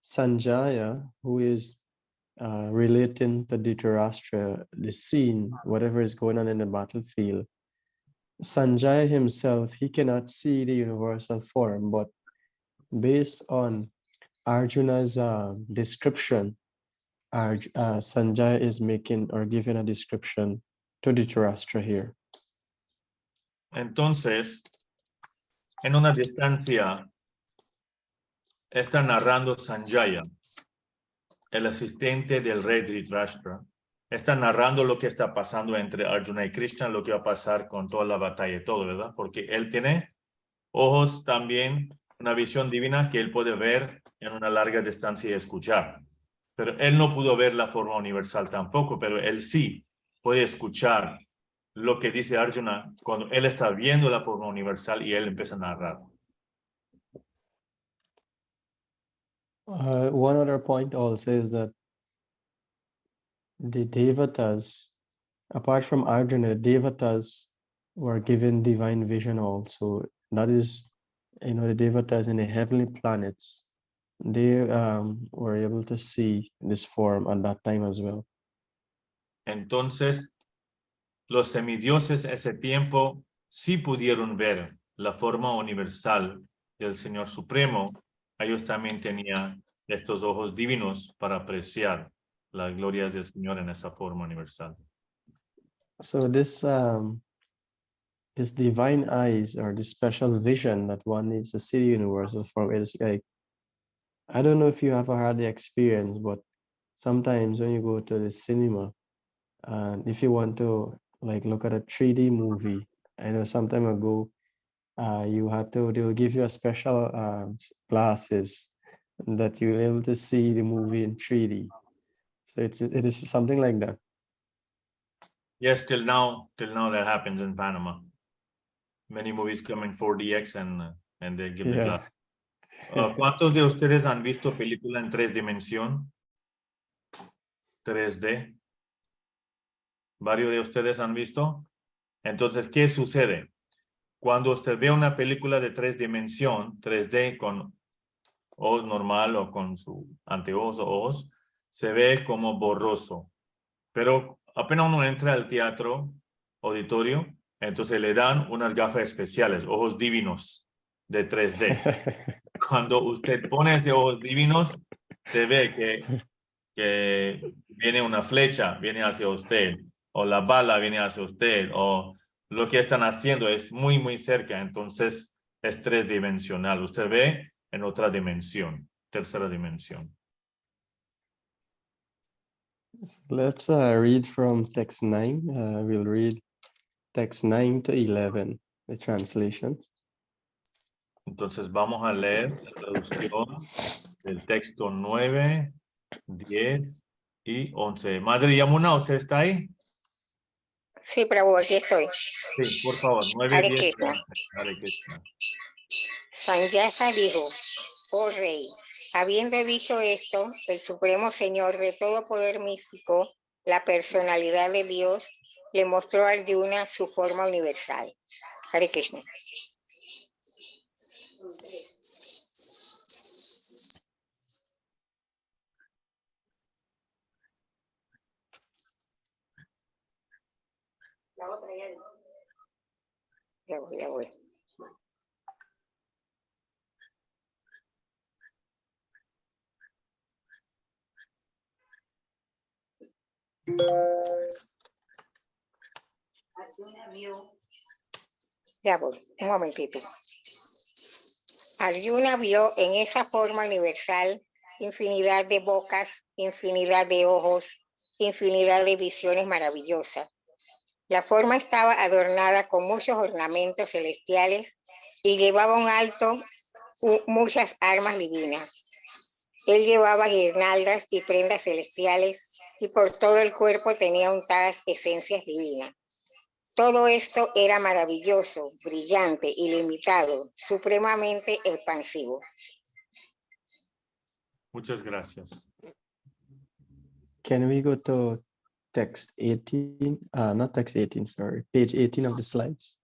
Sanjaya, who is relating to Dhritarashtra, the scene, whatever is going on in the battlefield, Sanjaya himself, he cannot see the universal form, but based on Arjuna's description, Sanjaya is making or giving a description to Dhritarashtra here. Entonces, en una distancia, está narrando Sanjaya, el asistente del rey Dhritarashtra, está narrando lo que está pasando entre Arjuna y Krishna, lo que va a pasar con toda la batalla y todo, ¿verdad? Porque él tiene ojos también, una visión divina que él puede ver en una larga distancia y escuchar. Pero él no pudo ver la forma universal tampoco, pero él sí puede escuchar lo que dice Arjuna cuando él está viendo la forma universal y él empieza a narrar. One other point also is that the Devatas, apart from Arjuna, Devatas were given divine vision also. That is, the Devatas in the heavenly planets, they were able to see this form at that time as well. Entonces, los semidioses ese tiempo sí pudieron ver la forma universal del Señor Supremo. Ellos también tenían estos ojos divinos para apreciar las glorias del Señor en esa forma universal. So this divine eyes, or this special vision that one needs to see the universal form, is like, I don't know if you ever had the experience, but sometimes when you go to the cinema, and if you want to like look at a 3D movie, I know some time ago, they will give you a special glasses that you're able to see the movie in 3D. So it is something like that. Yes, till now that happens in Panama. Many movies come in 4DX and they give the Yeah. glass. ¿Cuántos de ustedes han visto película en 3 dimensiones? 3D. ¿Varios de ustedes han visto? Entonces, ¿qué sucede? Cuando usted ve una película de 3 dimensiones, 3D, con ojos normal o con su anteojos o ojos, se ve como borroso. Pero apenas uno entra al teatro, auditorio, entonces le dan unas gafas especiales, ojos divinos de 3D. Cuando usted pone esos ojos divinos, se ve que viene una flecha, viene hacia usted, o la bala viene hacia usted, o lo que están haciendo es muy, muy cerca, entonces es 3-dimensional. Usted ve en otra dimensión, tercera dimensión. So let's read from text 9. We'll read text 9 to 11, the translations. Entonces vamos a leer la traducción del texto 9, 10 y 11. Madre Yamuna, ¿usted está ahí? Sí, Prabhu, aquí estoy. Sí, por favor, 9, Hare 10 y Krishna. 11. Hare Krishna. Sanjaya dijo, oh rey, habiendo dicho esto, el Supremo Señor de todo poder místico, la personalidad de Dios, le mostró a Arjuna su forma universal. Hare Krishna. La otra ya. Ya voy. Ya voy, un momentito. Arjuna vio en esa forma universal infinidad de bocas, infinidad de ojos, infinidad de visiones maravillosas. La forma estaba adornada con muchos ornamentos celestiales y llevaba un alto muchas armas divinas. Él llevaba guirnaldas y prendas celestiales y por todo el cuerpo tenía untadas esencias divinas. Todo esto era maravilloso, brillante, ilimitado, supremamente expansivo. Muchas gracias. Can we go to text 18? Not text 18, sorry. Page 18 of the slides.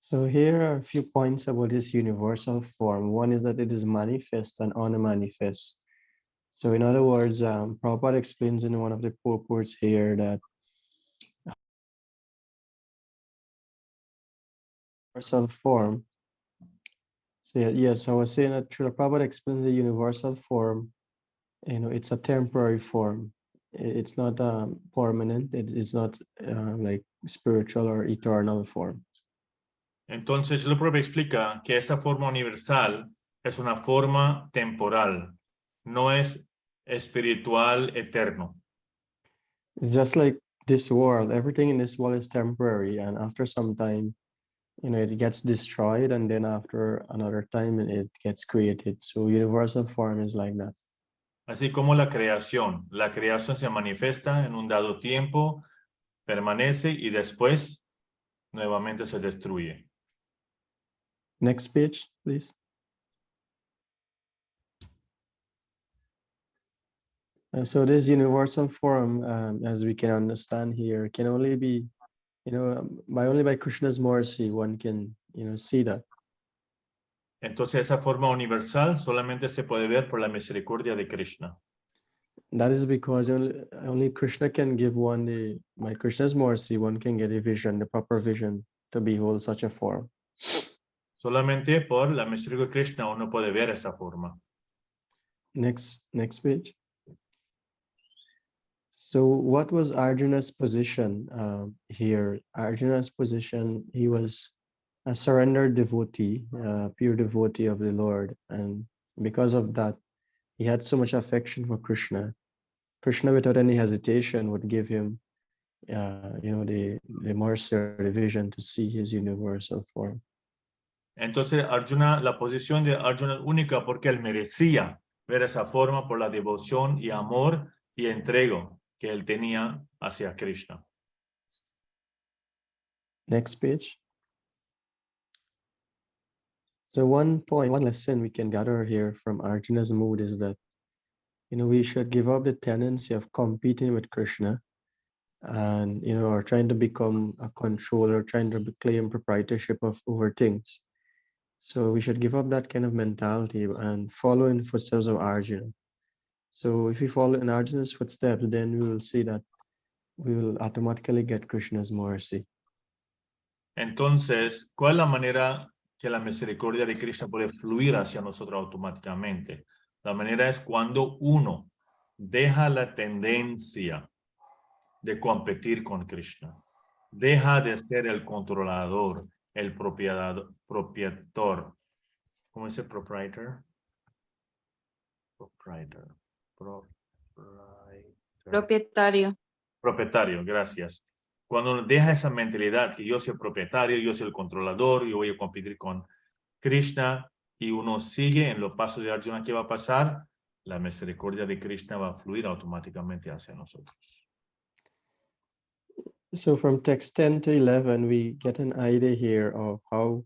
So here are a few points about this universal form. One is that it is manifest and unmanifest. So in other words, Prabhupada explains in one of the purports here that universal form. So yes, I was saying that Srila Prabhupada explains the universal form. You know, it's a temporary form. It's not permanent. It's not like spiritual or eternal form. Entonces, el propio explica que esa forma universal es una forma temporal, no es espiritual eterno. It's just like this world. Everything in this world is temporary, and after some time, you know, it gets destroyed, and then after another time, it gets created. So universal form is like that. Así como la creación se manifiesta en un dado tiempo, permanece y después nuevamente se destruye. Next page, please. So this universal form, as we can understand here, can only be, you know, only by Krishna's mercy one can, you know, see that. Entonces esa forma universal solamente se puede ver por la misericordia de Krishna. That is because only Krishna can give one by Krishna's mercy, one can get a vision, the proper vision to behold such a form. Solamente por la misericordia de Krishna uno puede ver esa forma. Next page. So what was Arjuna's position here? Arjuna's position, he was a surrendered devotee, pure devotee of the Lord. And because of that, he had so much affection for Krishna. Krishna, without any hesitation, would give him, you know, the mercy or the vision to see his universal form. Entonces Arjuna, la posición de Arjuna es única porque él merecía ver esa forma por la devoción y amor y entrego que él tenía hacia Krishna. Next page. So one lesson we can gather here from Arjuna's mood is that, we should give up the tendency of competing with Krishna and, or trying to become a controller, trying to claim proprietorship over things. So we should give up that kind of mentality and follow in the footsteps of Arjuna. So if we follow in Arjuna's footsteps, then we will see that we will automatically get Krishna's mercy. Entonces, ¿cuál es la manera que la misericordia de Krishna puede fluir hacia nosotros automáticamente? La manera es cuando uno deja la tendencia de competir con Krishna. Deja de ser el controlador, el proprietor. ¿Cómo dice proprietor? Propietario. Propietario, gracias. Cuando uno deja esa mentalidad que yo soy el propietario, yo soy el controlador, yo voy a competir con Krishna y uno sigue en los pasos de Arjuna, ¿qué va a pasar? La misericordia de Krishna va a fluir automáticamente hacia nosotros. So from text 10 to 11, we get an idea here of how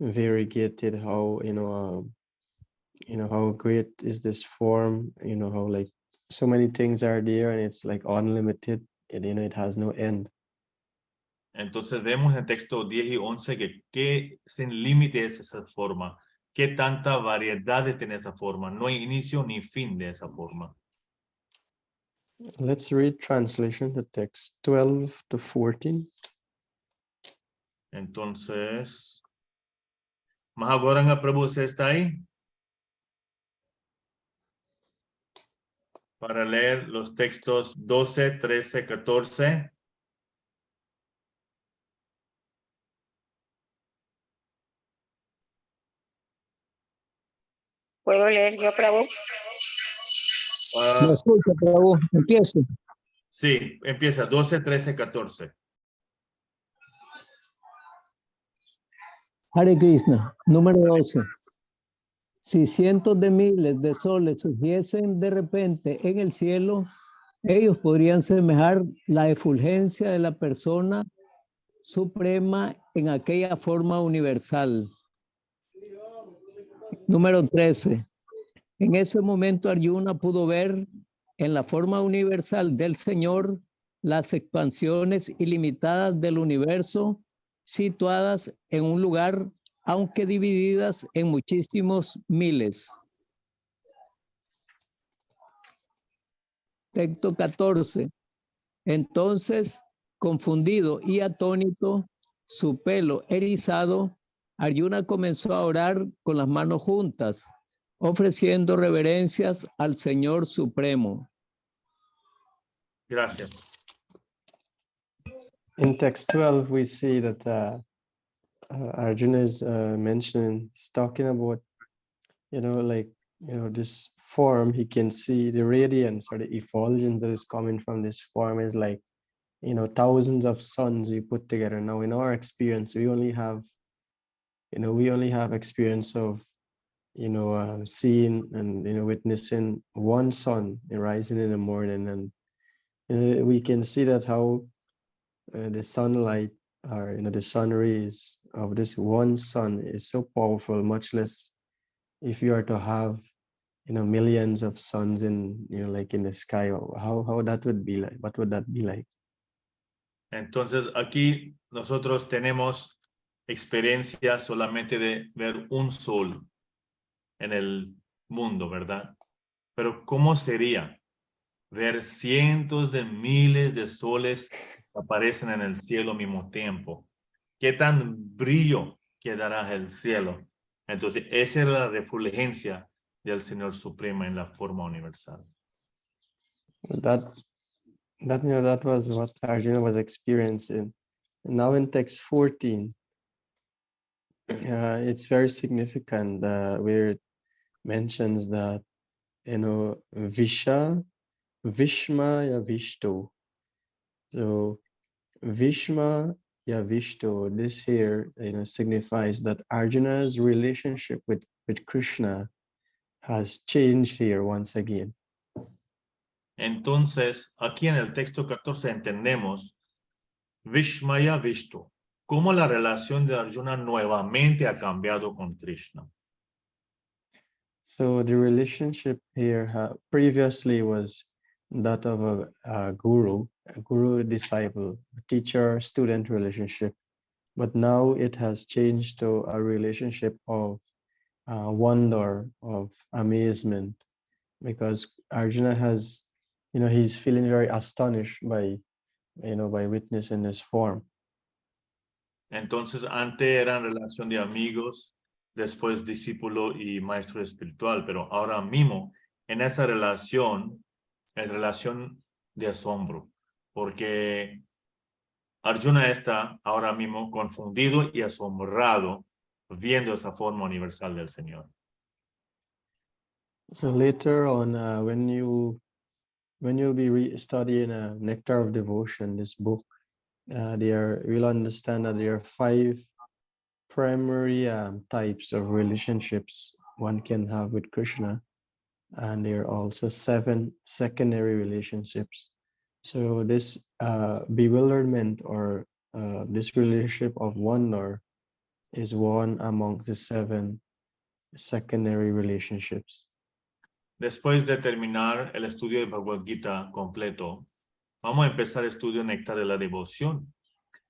variegated, how, how great is this form, how like so many things are there and it's like unlimited, and, it has no end. Entonces vemos en el texto 10 y 11 que qué sin límite es esa forma, qué tanta variedad tiene esa forma, no hay inicio ni fin de esa forma. Let's read translation to text 12 to 14. Entonces, Mahagoranga Prabhu, ¿usted está ahí? Para leer los textos 12, 13, 14. ¿Puedo leer yo, Prabhu? Me escucha, Prabhu. Empiezo. Sí, empieza 12, 13, 14. Hare Krishna, número 12. Si cientos de miles de soles surgiesen de repente en el cielo, ellos podrían semejar la efulgencia de la persona suprema en aquella forma universal. Número 13. En ese momento Arjuna pudo ver en la forma universal del Señor las expansiones ilimitadas del universo situadas en un lugar, aunque divididas en muchísimos miles. Texto 14. Entonces, confundido y atónito, su pelo erizado, Arjuna comenzó a orar con las manos juntas, ofreciendo reverencias al Señor Supremo. Gracias. In text 12, we see that Arjuna is mentioning, he's talking about, this form. He can see the radiance or the effulgence that is coming from this form is like, thousands of suns you put together. Now, in our experience, we only have experience of, seeing and, witnessing one sun rising in the morning. And we can see that how the sunlight or, the sun rays of this one sun is so powerful, much less if you are to have, millions of suns in, like in the sky. How that would be like, what would that be like? Entonces aquí nosotros tenemos experiencia solamente de ver un sol en el mundo, ¿verdad? Pero ¿cómo sería ver cientos de miles de soles que aparecen en el cielo al mismo tiempo? ¿Qué tan brillo quedará el cielo? Entonces esa es la refulgencia del Señor Supremo en la forma universal. That was what Arjuna was experiencing. Now in text 14, it's very significant where it mentions that, Vishma Yavishto. So Vishma Yavishto, this here, signifies that Arjuna's relationship with Krishna has changed here once again. Entonces, aquí en el texto 14 entendemos Vishmaya Vishtu. cómo la relación de Arjuna nuevamente ha cambiado con Krishna. So the relationship here previously was that of a guru-disciple, teacher-student relationship. But now it has changed to a relationship of wonder, of amazement, because Arjuna has, he's feeling very astonished by witnessing this form. Entonces, antes eran relación de amigos, después discípulo y maestro espiritual, pero ahora mismo en esa relación es relación de asombro, porque Arjuna está ahora mismo confundido y asombrado viendo esa forma universal del Señor. So later on, when you'll be studying Nectar of Devotion, this book, you'll understand that there are 5 primary types of relationships one can have with Krishna, and there are also 7 secondary relationships. So this bewilderment or this relationship of wonder is one among the 7 secondary relationships. Después de terminar el estudio de Bhagavad Gita completo, vamos a empezar el estudio Néctar de la Devoción.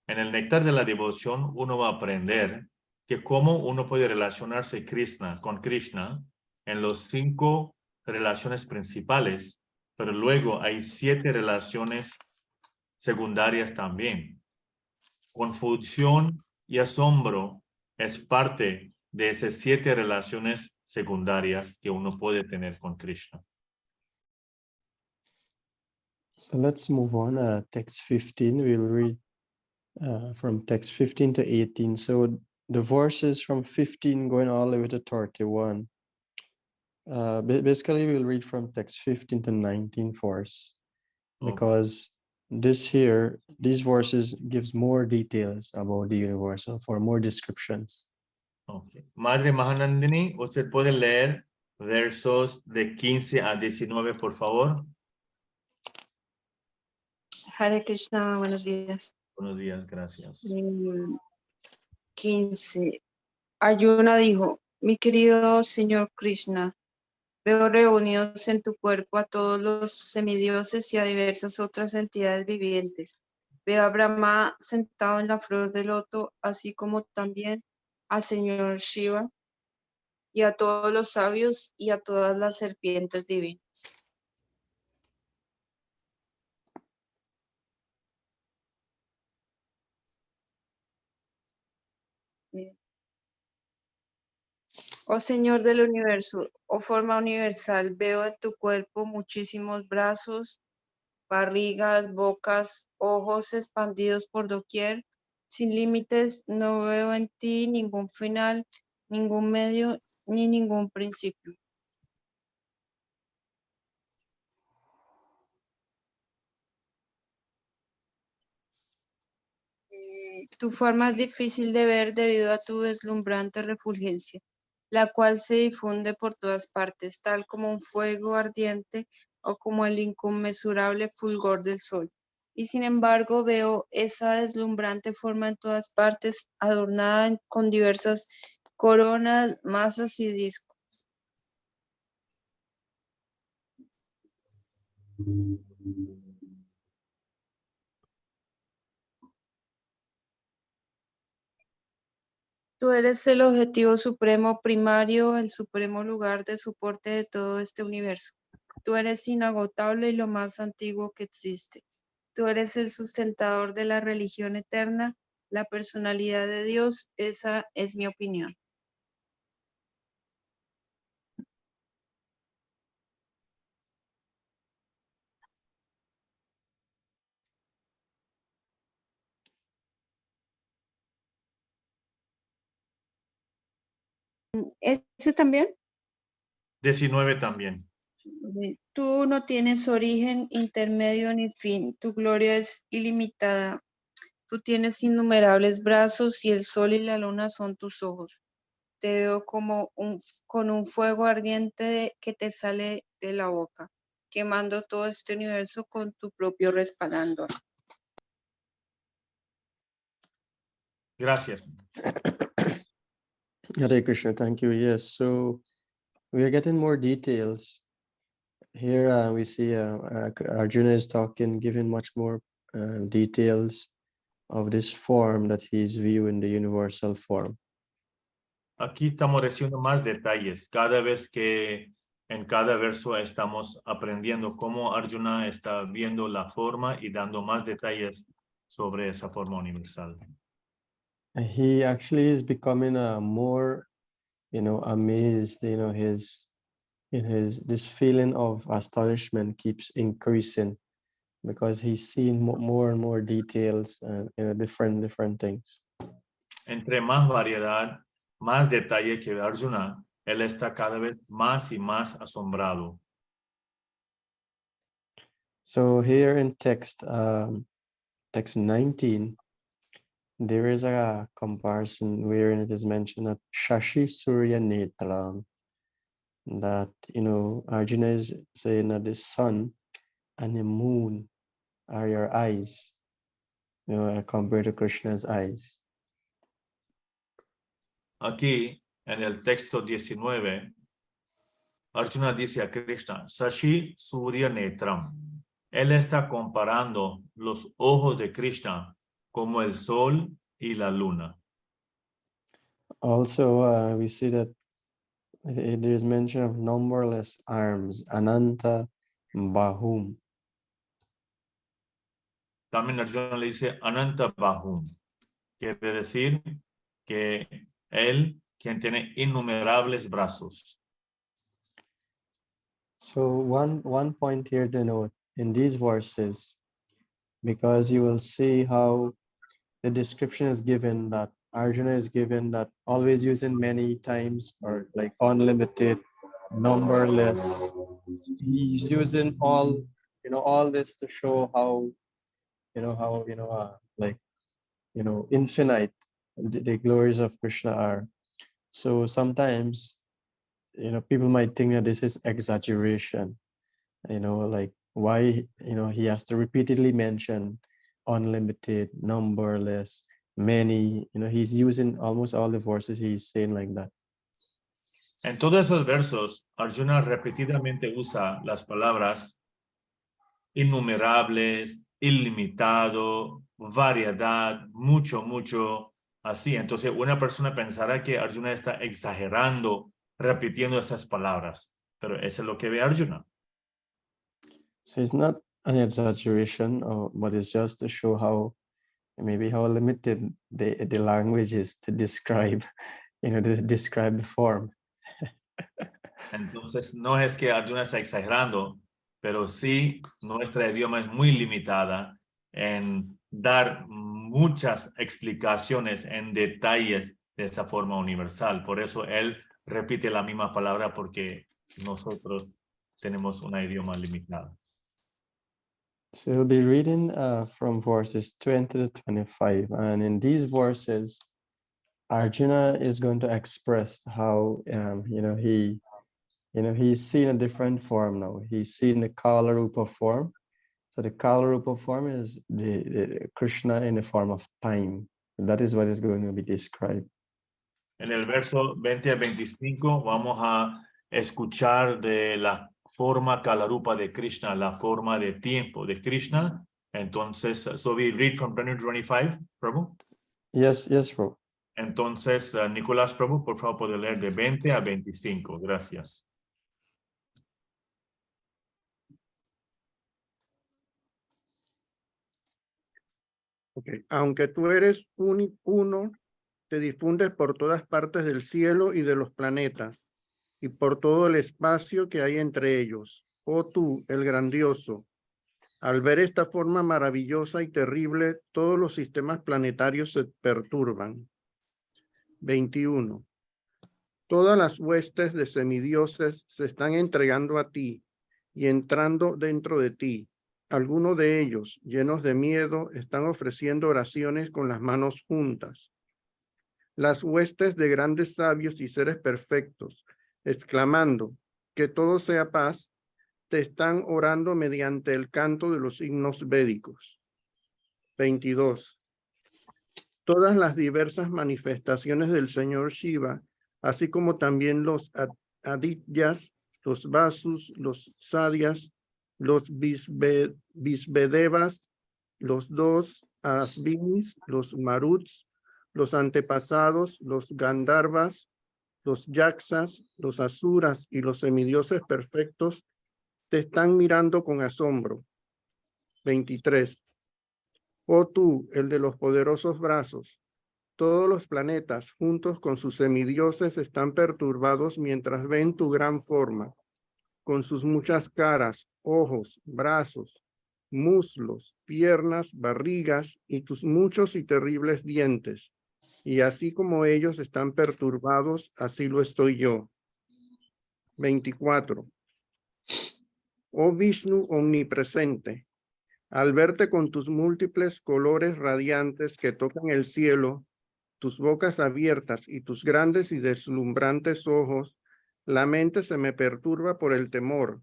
En el Néctar de la Devoción uno va a aprender que cómo uno puede relacionarse con Krishna en los 5 relaciones principales, pero luego hay 7 relaciones secundarias también. Confusión y asombro es parte de esas 7 relaciones secundarias que uno puede tener con Krishna. So let's move on. Text 15, we'll read from text 15 to 18. So the verses from 15 going all the way to 31. Basically, we'll read from text 15 to 19 first, because these verses gives more details about the universal, for more descriptions. Okay. Madre Mahanandini, usted puede leer versos de 15 a 19, por favor. Hare Krishna, buenos días. Buenos días, gracias. 15. Arjuna dijo, mi querido señor Krishna, veo reunidos en tu cuerpo a todos los semidioses y a diversas otras entidades vivientes. Veo a Brahma sentado en la flor del loto, así como también al señor Shiva y a todos los sabios y a todas las serpientes divinas. Oh Señor del universo, oh forma universal, veo en tu cuerpo muchísimos brazos, barrigas, bocas, ojos expandidos por doquier, sin límites. No veo en ti ningún final, ningún medio, ni ningún principio. Tu forma es difícil de ver debido a tu deslumbrante refulgencia, la cual se difunde por todas partes, tal como un fuego ardiente o como el inconmensurable fulgor del sol. Y sin embargo veo esa deslumbrante forma en todas partes, adornada con diversas coronas, masas y discos. Tú eres el objetivo supremo primario, el supremo lugar de soporte de todo este universo. Tú eres inagotable y lo más antiguo que existe. Tú eres el sustentador de la religión eterna, la personalidad de Dios. Esa es mi opinión. ¿Ese también? 19 también. Tú no tienes origen, intermedio ni fin. Tu gloria es ilimitada. Tú tienes innumerables brazos y el sol y la luna son tus ojos. Te veo como con un fuego ardiente que te sale de la boca, quemando todo este universo con tu propio resplandor. Gracias. Hare Krishna, thank you. Yes, so we are getting more details. Here we see Arjuna is talking, giving much more details of this form that he's viewing, the universal form. Aquí estamos recibiendo más detalles. Cada vez que en cada verso estamos aprendiendo cómo Arjuna está viendo la forma y dando más detalles sobre esa forma universal. And he actually is becoming more, amazed. This feeling of astonishment keeps increasing because he's seeing more and more details and different things. Entre más variedad, más detalle que Arjuna, él está cada vez más y más asombrado. So here in text 19, there is a comparison wherein it is mentioned that Shashi Surya Netram, that Arjuna is saying that the sun and the moon are your eyes, compared to Krishna's eyes. Aquí, en el texto 19, Arjuna dice a Krishna, Shashi Surya Netram. Él está comparando los ojos de Krishna como el sol y la luna. Also, we see that there is mention of numberless arms, Ananta Bahum. También Arjuna le dice Ananta Bahum. Quiere decir que él, quien tiene innumerables brazos. So one point here to note in these verses, because you will see how the description is given, that Arjuna is given that always using many times or like unlimited, numberless. He's using all this to show how infinite the glories of Krishna are. So sometimes people might think that this is exaggeration, like why he has to repeatedly mention unlimited, numberless, many. He's using almost all the verses, he's saying like that. En todos esos versos, Arjuna repetidamente usa las palabras innumerables, ilimitado, variedad, mucho, así. Entonces, una persona pensará que Arjuna está exagerando, repitiendo esas palabras, pero eso es lo que ve Arjuna. So it's not an exaggeration, but it's just to show how limited the language is to describe, to describe the form. Entonces, no es que Arjuna está exagerando, pero sí nuestra idioma es muy limitada en dar muchas explicaciones en detalles de esa forma universal. Por eso él repite la misma palabra, porque nosotros tenemos un idioma limitado. So we'll be reading from verses 20 to 25, and in these verses, Arjuna is going to express how he's seen a different form now. He's seen the Kala Rupa form. So the Kala Rupa form is the Krishna in the form of time. And that is what is going to be described. En el verso 20 a 25 vamos a escuchar de la forma Kalarupa de Krishna, la forma de tiempo de Krishna. Entonces, so we read from 20 to 25, Prabhu. Yes, Prabhu. Entonces, Nicolás, Prabhu, por favor, puede leer de 20 a 25. Gracias. Okay. Aunque tú eres uno, te difundes por todas partes del cielo y de los planetas, y por todo el espacio que hay entre ellos. Oh tú, el grandioso, al ver esta forma maravillosa y terrible, todos los sistemas planetarios se perturban. 21. Todas las huestes de semidioses se están entregando a ti y entrando dentro de ti. Algunos de ellos, llenos de miedo, están ofreciendo oraciones con las manos juntas. Las huestes de grandes sabios y seres perfectos, exclamando que todo sea paz, te están orando mediante el canto de los himnos védicos. 22. todas las diversas manifestaciones del señor Shiva, así como también los adityas, los vasus, los sadyas, los visvedevas, los dos asvinis, los maruts, los antepasados, los gandharvas, los yaksas, los asuras y los semidioses perfectos te están mirando con asombro. 23. Oh tú, el de los poderosos brazos, todos los planetas juntos con sus semidioses están perturbados mientras ven tu gran forma, con sus muchas caras, ojos, brazos, muslos, piernas, barrigas y tus muchos y terribles dientes. Y así como ellos están perturbados, así lo estoy yo. 24. Oh Vishnu omnipresente, al verte con tus múltiples colores radiantes que tocan el cielo, tus bocas abiertas y tus grandes y deslumbrantes ojos, la mente se me perturba por el temor.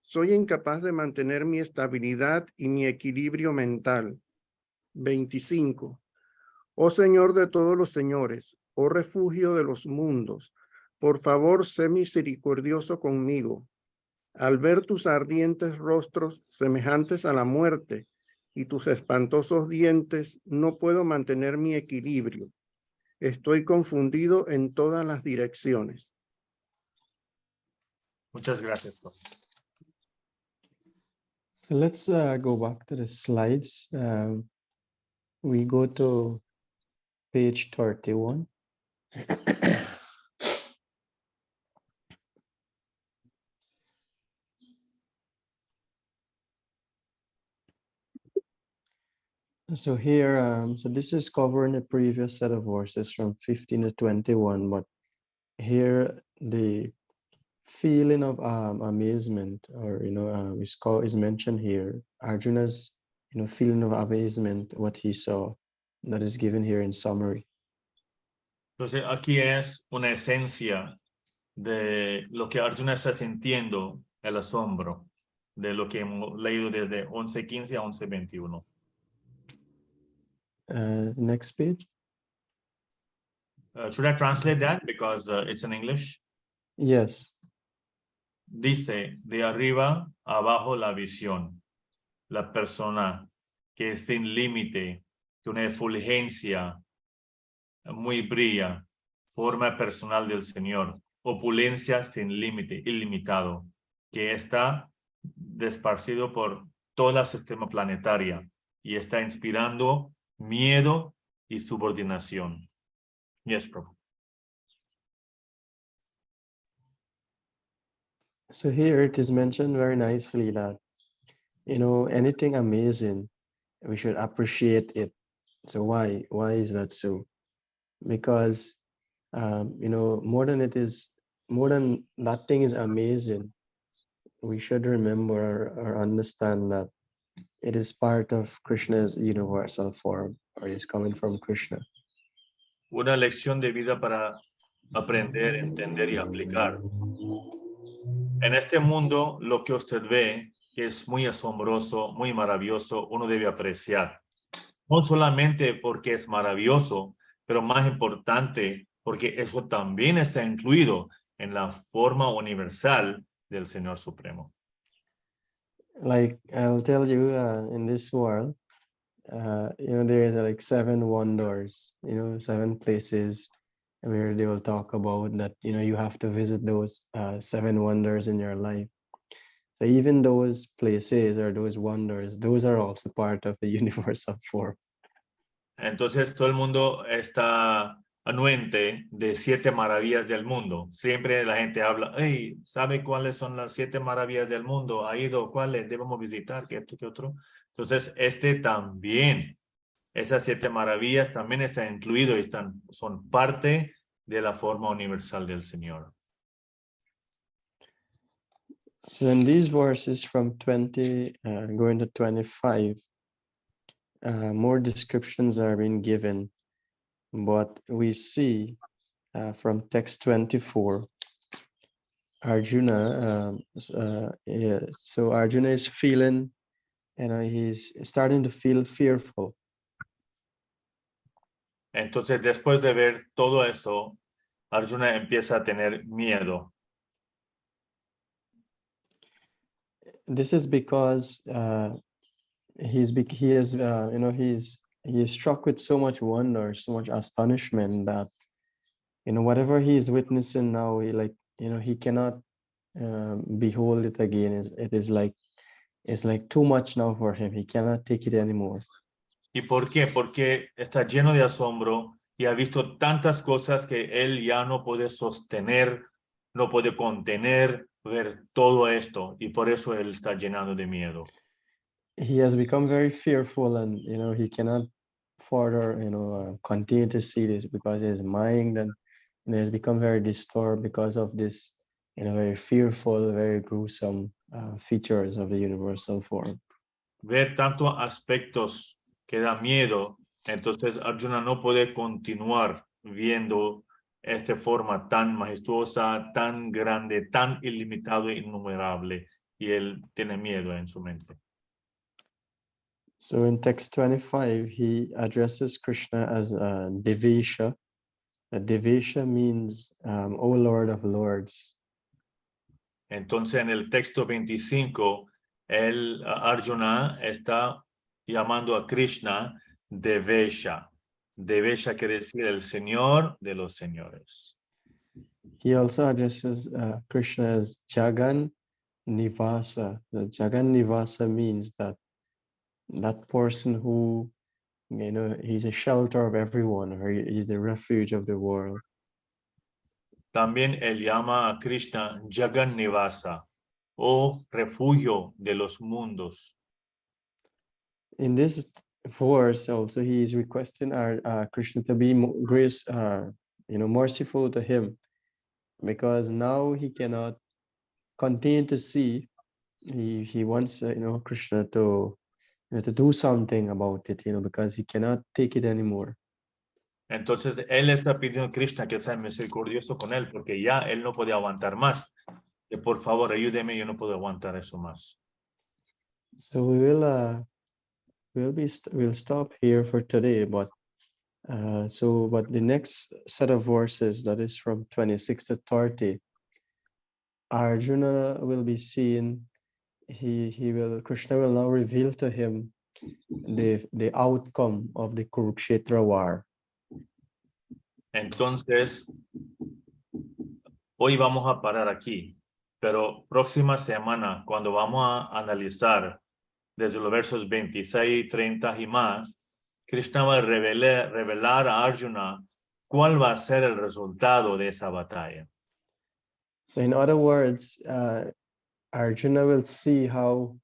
Soy incapaz de mantener mi estabilidad y mi equilibrio mental. 25. Oh Señor de todos los señores, oh refugio de los mundos, por favor, sé misericordioso conmigo. Al ver tus ardientes rostros semejantes a la muerte y tus espantosos dientes, no puedo mantener mi equilibrio. Estoy confundido en todas las direcciones. Muchas gracias, profe. So let's go back to the slides. We go to page 31. So here, so this is covering the previous set of verses from 15 to 21, but here the feeling of amazement, or is mentioned here. Arjuna's feeling of amazement, what he saw, that is given here in summary. Entonces, aquí es una esencia de lo que Arjuna está sintiendo, el asombro, de lo que hemos leído desde 11:15 a 11:21. Next page. Should I translate that because it's in English? Yes. Dice, de arriba a abajo la visión, la persona que es sin límite, que una efulgencia muy brilla, forma personal del Señor, opulencia sin límite, ilimitado, que está desparcido por toda la sistema planetaria y está inspirando miedo y subordinación. Yes, Prabhu. So here it is mentioned very nicely that, anything amazing, we should appreciate it. So why is that so? Because, more than that thing is amazing, we should remember or understand that it is part of Krishna's universal form, or is coming from Krishna. Una lección de vida para aprender, entender y aplicar. En este mundo, lo que usted ve, que es muy asombroso, muy maravilloso, uno debe apreciar. No solamente porque es maravilloso, pero más importante, porque eso también está incluido en la forma universal del Señor Supremo. Like I'll tell you, in this world, there is like 7 wonders, 7 places where they will talk about that, you have to visit those 7 wonders in your life. So even those places or those wonders, those are also part of the universal form. Entonces todo el mundo está anuente de 7 maravillas del mundo. Siempre la gente habla, hey, ¿sabe cuáles son las 7 maravillas del mundo? ¿Ha ido? ¿Cuáles debemos visitar? ¿Qué esto, qué otro? Entonces también, esas 7 maravillas también están incluidos y son parte de la forma universal del Señor. So in these verses from 20 going to 25, more descriptions are being given, but we see from text 24, Arjuna, so Arjuna is feeling, he's starting to feel fearful. Entonces, después de ver todo esto, Arjuna empieza a tener miedo. This is because he is struck with so much wonder, so much astonishment that whatever he is witnessing now, he cannot behold it again. It's like too much now for him. He cannot take it anymore. ¿Y por qué? Porque está lleno de asombro y ha visto tantas cosas que él ya no puede sostener, no puede contener, ver todo esto, y por eso él está llenado de miedo. He has become very fearful, and he cannot further continue to see this because his mind and has become very disturbed because of this very fearful, very gruesome features of the universal form. Ver tantos aspectos que da miedo, entonces Arjuna no puede continuar viendo esta forma tan majestuosa, tan grande, tan ilimitado e innumerable, y él tiene miedo en su mente. So in text 25, he addresses Krishna as Devesha. Devesha means, O Lord of Lords. Entonces en el texto 25, Arjuna está llamando a Krishna Devesha. Devesha quiere decir el Señor de los señores. He also addresses Krishna as Jagan Nivasa. The Jagan Nivasa means that person who, he's a shelter of everyone, or he's the refuge of the world. También él llama a Krishna Jagan Nivasa, o refugio de los mundos. In this verse also, he is requesting Krishna to be merciful to him, because now he cannot continue to see. He wants Krishna to do something about it, because he cannot take it anymore. Entonces él está pidiendo a Krishna que sea misericordioso con él, porque ya él no puede aguantar más. Que por favor ayúdeme, yo no puedo aguantar eso más. So we'll stop here for today, but the next set of verses, that is from 26 to 30, Arjuna will be seeing, Krishna will now reveal to him the outcome of the Kurukshetra war. Entonces, hoy vamos a parar aquí, pero próxima semana, cuando vamos a analizar desde los versos 26, 30 y más, Krishna va a revelar a Arjuna cuál va a ser el resultado de esa batalla. So in other words, Arjuna will see how,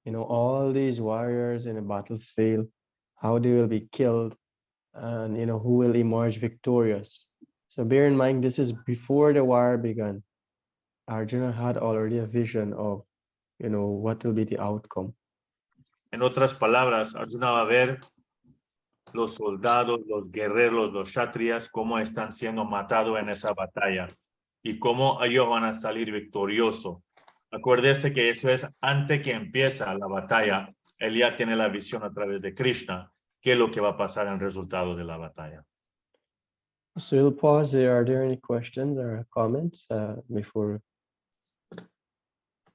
all these warriors in a battlefield, how they will be killed, and who will emerge victorious. So bear in mind, this is before the war began. Arjuna had already a vision of, what will be the outcome. En otras palabras, Arjuna va a ver los soldados, los guerreros, los kshatriyas, cómo están siendo matados en esa batalla y cómo ellos van a salir victoriosos. Acuérdese que eso es antes que empieza la batalla. Él ya tiene la visión a través de Krishna, qué es lo que va a pasar en el resultado de la batalla. So we'll pause there. Are there any questions or comments before?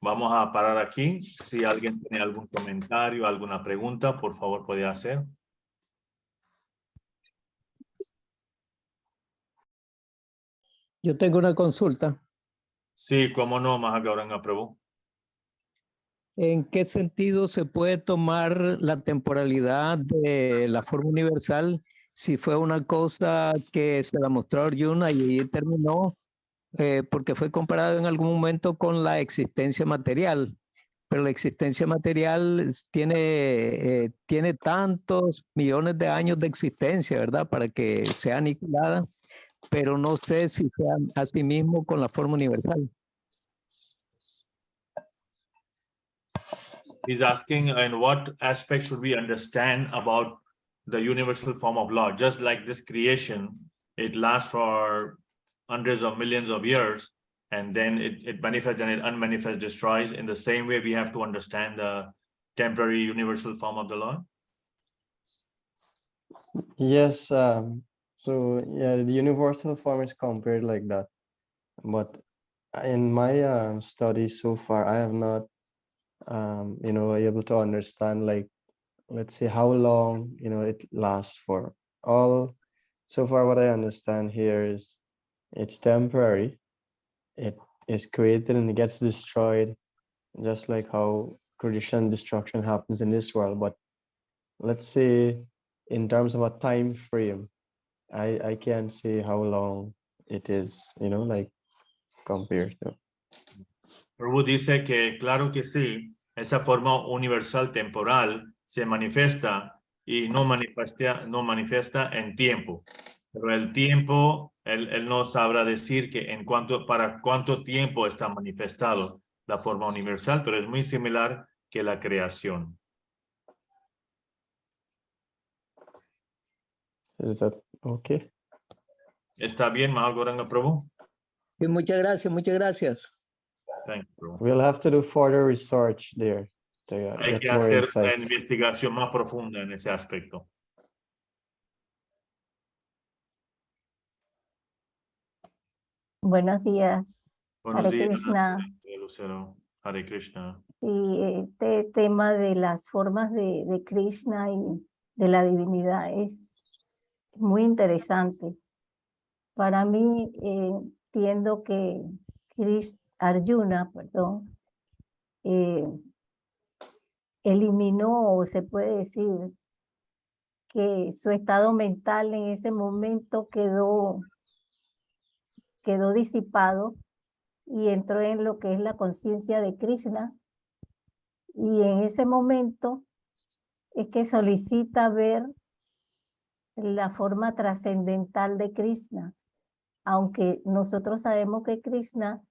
Vamos a parar aquí. Si alguien tiene algún comentario, alguna pregunta, por favor puede hacer. Yo tengo una consulta. Sí, cómo no, Mahagauranga Prabhu. ¿En qué sentido se puede tomar la temporalidad de la forma universal si fue una cosa que se la mostró a Arjuna y ahí terminó? Porque fue comparado en algún momento con la existencia material, pero la existencia material tiene tantos millones de años de existencia, ¿verdad? Para que sea aniquilada, pero no sé si sea así mismo con la forma universal. He's asking in what aspect should we understand about the universal form of law? Just like this creation, it lasts for hundreds of millions of years, and then it manifests and it unmanifests, destroys. In the same way, we have to understand the temporary universal form of the law. Yes, So yeah, the universal form is compared like that. But in my studies so far, I have not, able to understand, like, let's say how long, it lasts for. All so far, what I understand here is it's temporary. It is created and it gets destroyed, just like how creation and destruction happens in this world. But let's say in terms of a time frame, I can't say how long it is, like compared to. Prabhu dice que claro que sí, esa forma universal temporal se manifiesta y no manifiesta en tiempo. Pero el tiempo, él no sabrá decir que para cuánto tiempo está manifestado la forma universal, pero es muy similar que la creación. Is that okay? ¿Está bien, Mahagoranga Prabhu? Y muchas gracias, muchas gracias. Thank you, Prabhu. We'll have to do further research there to Hay get que more hacer una insights. investigación más profunda en ese aspecto. Buenos días. Buenos Hare días, Krishna. Lucero. Hare Krishna. Y este tema de las formas de Krishna y de la divinidad es muy interesante. Para mí, entiendo que Arjuna, perdón, eliminó, o se puede decir, que su estado mental en ese momento quedó disipado y entró en lo que es la conciencia de Krishna. Y en ese momento es que solicita ver la forma trascendental de Krishna, aunque nosotros sabemos que Krishna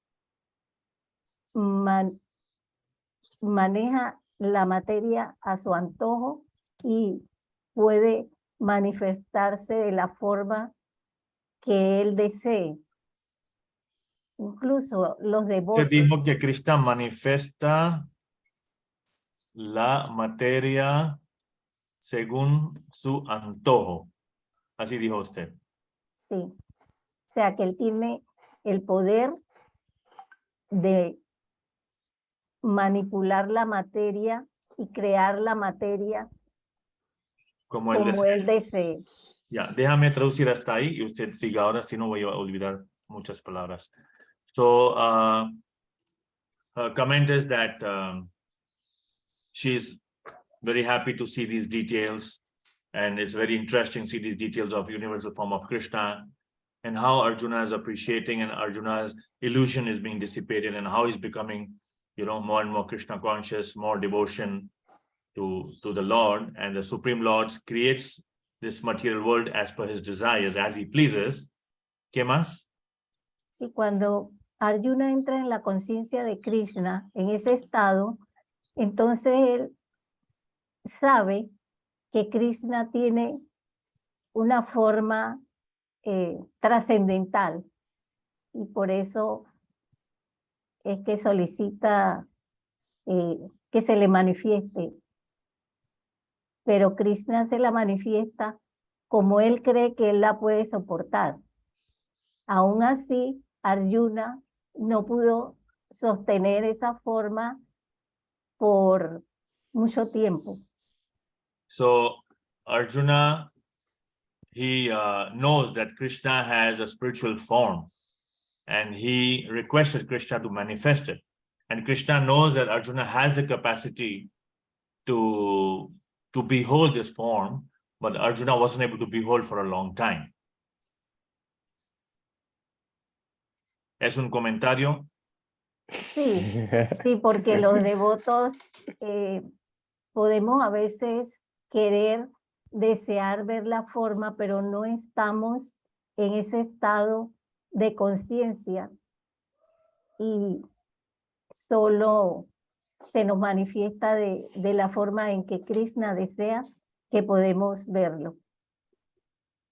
maneja la materia a su antojo y puede manifestarse de la forma que él desee. Incluso los Usted devotos. dijo que Krishna manifiesta la materia según su antojo. Así dijo usted. Sí. O sea, que él tiene el poder de manipular la materia y crear la materia Como él desee. Ya, déjame traducir hasta ahí y usted siga ahora, si no voy a olvidar muchas palabras. So, her comment is that she's very happy to see these details, and it's very interesting to see these details of universal form of Krishna and how Arjuna is appreciating and Arjuna's illusion is being dissipated and how he's becoming, more and more Krishna conscious, more devotion to the Lord, and the Supreme Lord creates this material world as per his desires, as he pleases. ¿Qué más? Sí, cuando Arjuna entra en la conciencia de Krishna, en ese estado, entonces él sabe que Krishna tiene una forma trascendental y por eso es que solicita que se le manifieste. Pero Krishna se la manifiesta como él cree que él la puede soportar. Aún así, Arjuna no pudo sostener esa forma por mucho tiempo. So Arjuna, he knows that Krishna has a spiritual form and he requested Krishna to manifest it. And Krishna knows that Arjuna has the capacity to behold this form, but Arjuna wasn't able to behold for a long time. ¿Es un comentario? Sí, sí, porque los devotos podemos a veces querer, desear ver la forma, pero no estamos en ese estado de conciencia y solo se nos manifiesta de la forma en que Krishna desea que podemos verlo.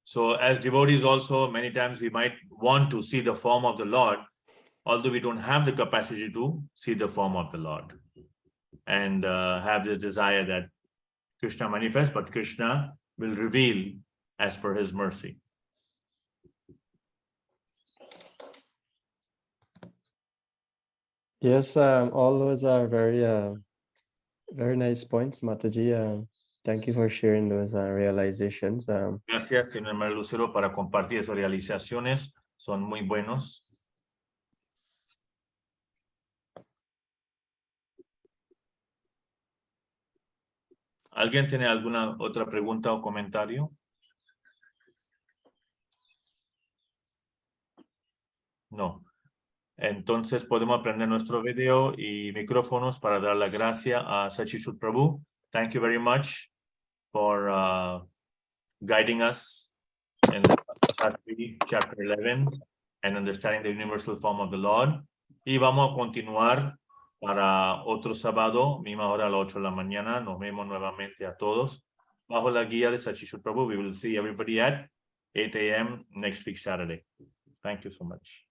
So as devotees also, many times we might want to see the form of the Lord, although we don't have the capacity to see the form of the Lord, and have this desire that Krishna manifests, but Krishna will reveal as per his mercy. Yes, all those are very nice points, Mataji. Thank you for sharing those realizations. Gracias, señor hermano Lucero, para compartir esas realizaciones. Son muy buenos. ¿Alguien tiene alguna otra pregunta o comentario? No. Entonces podemos aprender nuestro video y micrófonos para dar la gracia a Sachishut Prabhu. Thank you very much for guiding us in the chapter 11 and understanding the universal form of the Lord. Y vamos a continuar para otro sábado, misma hora a las 8 de la mañana. Nos vemos nuevamente a todos. Bajo la guía de Sachishut Prabhu, we will see everybody at 8 a.m. next week Saturday. Thank you so much.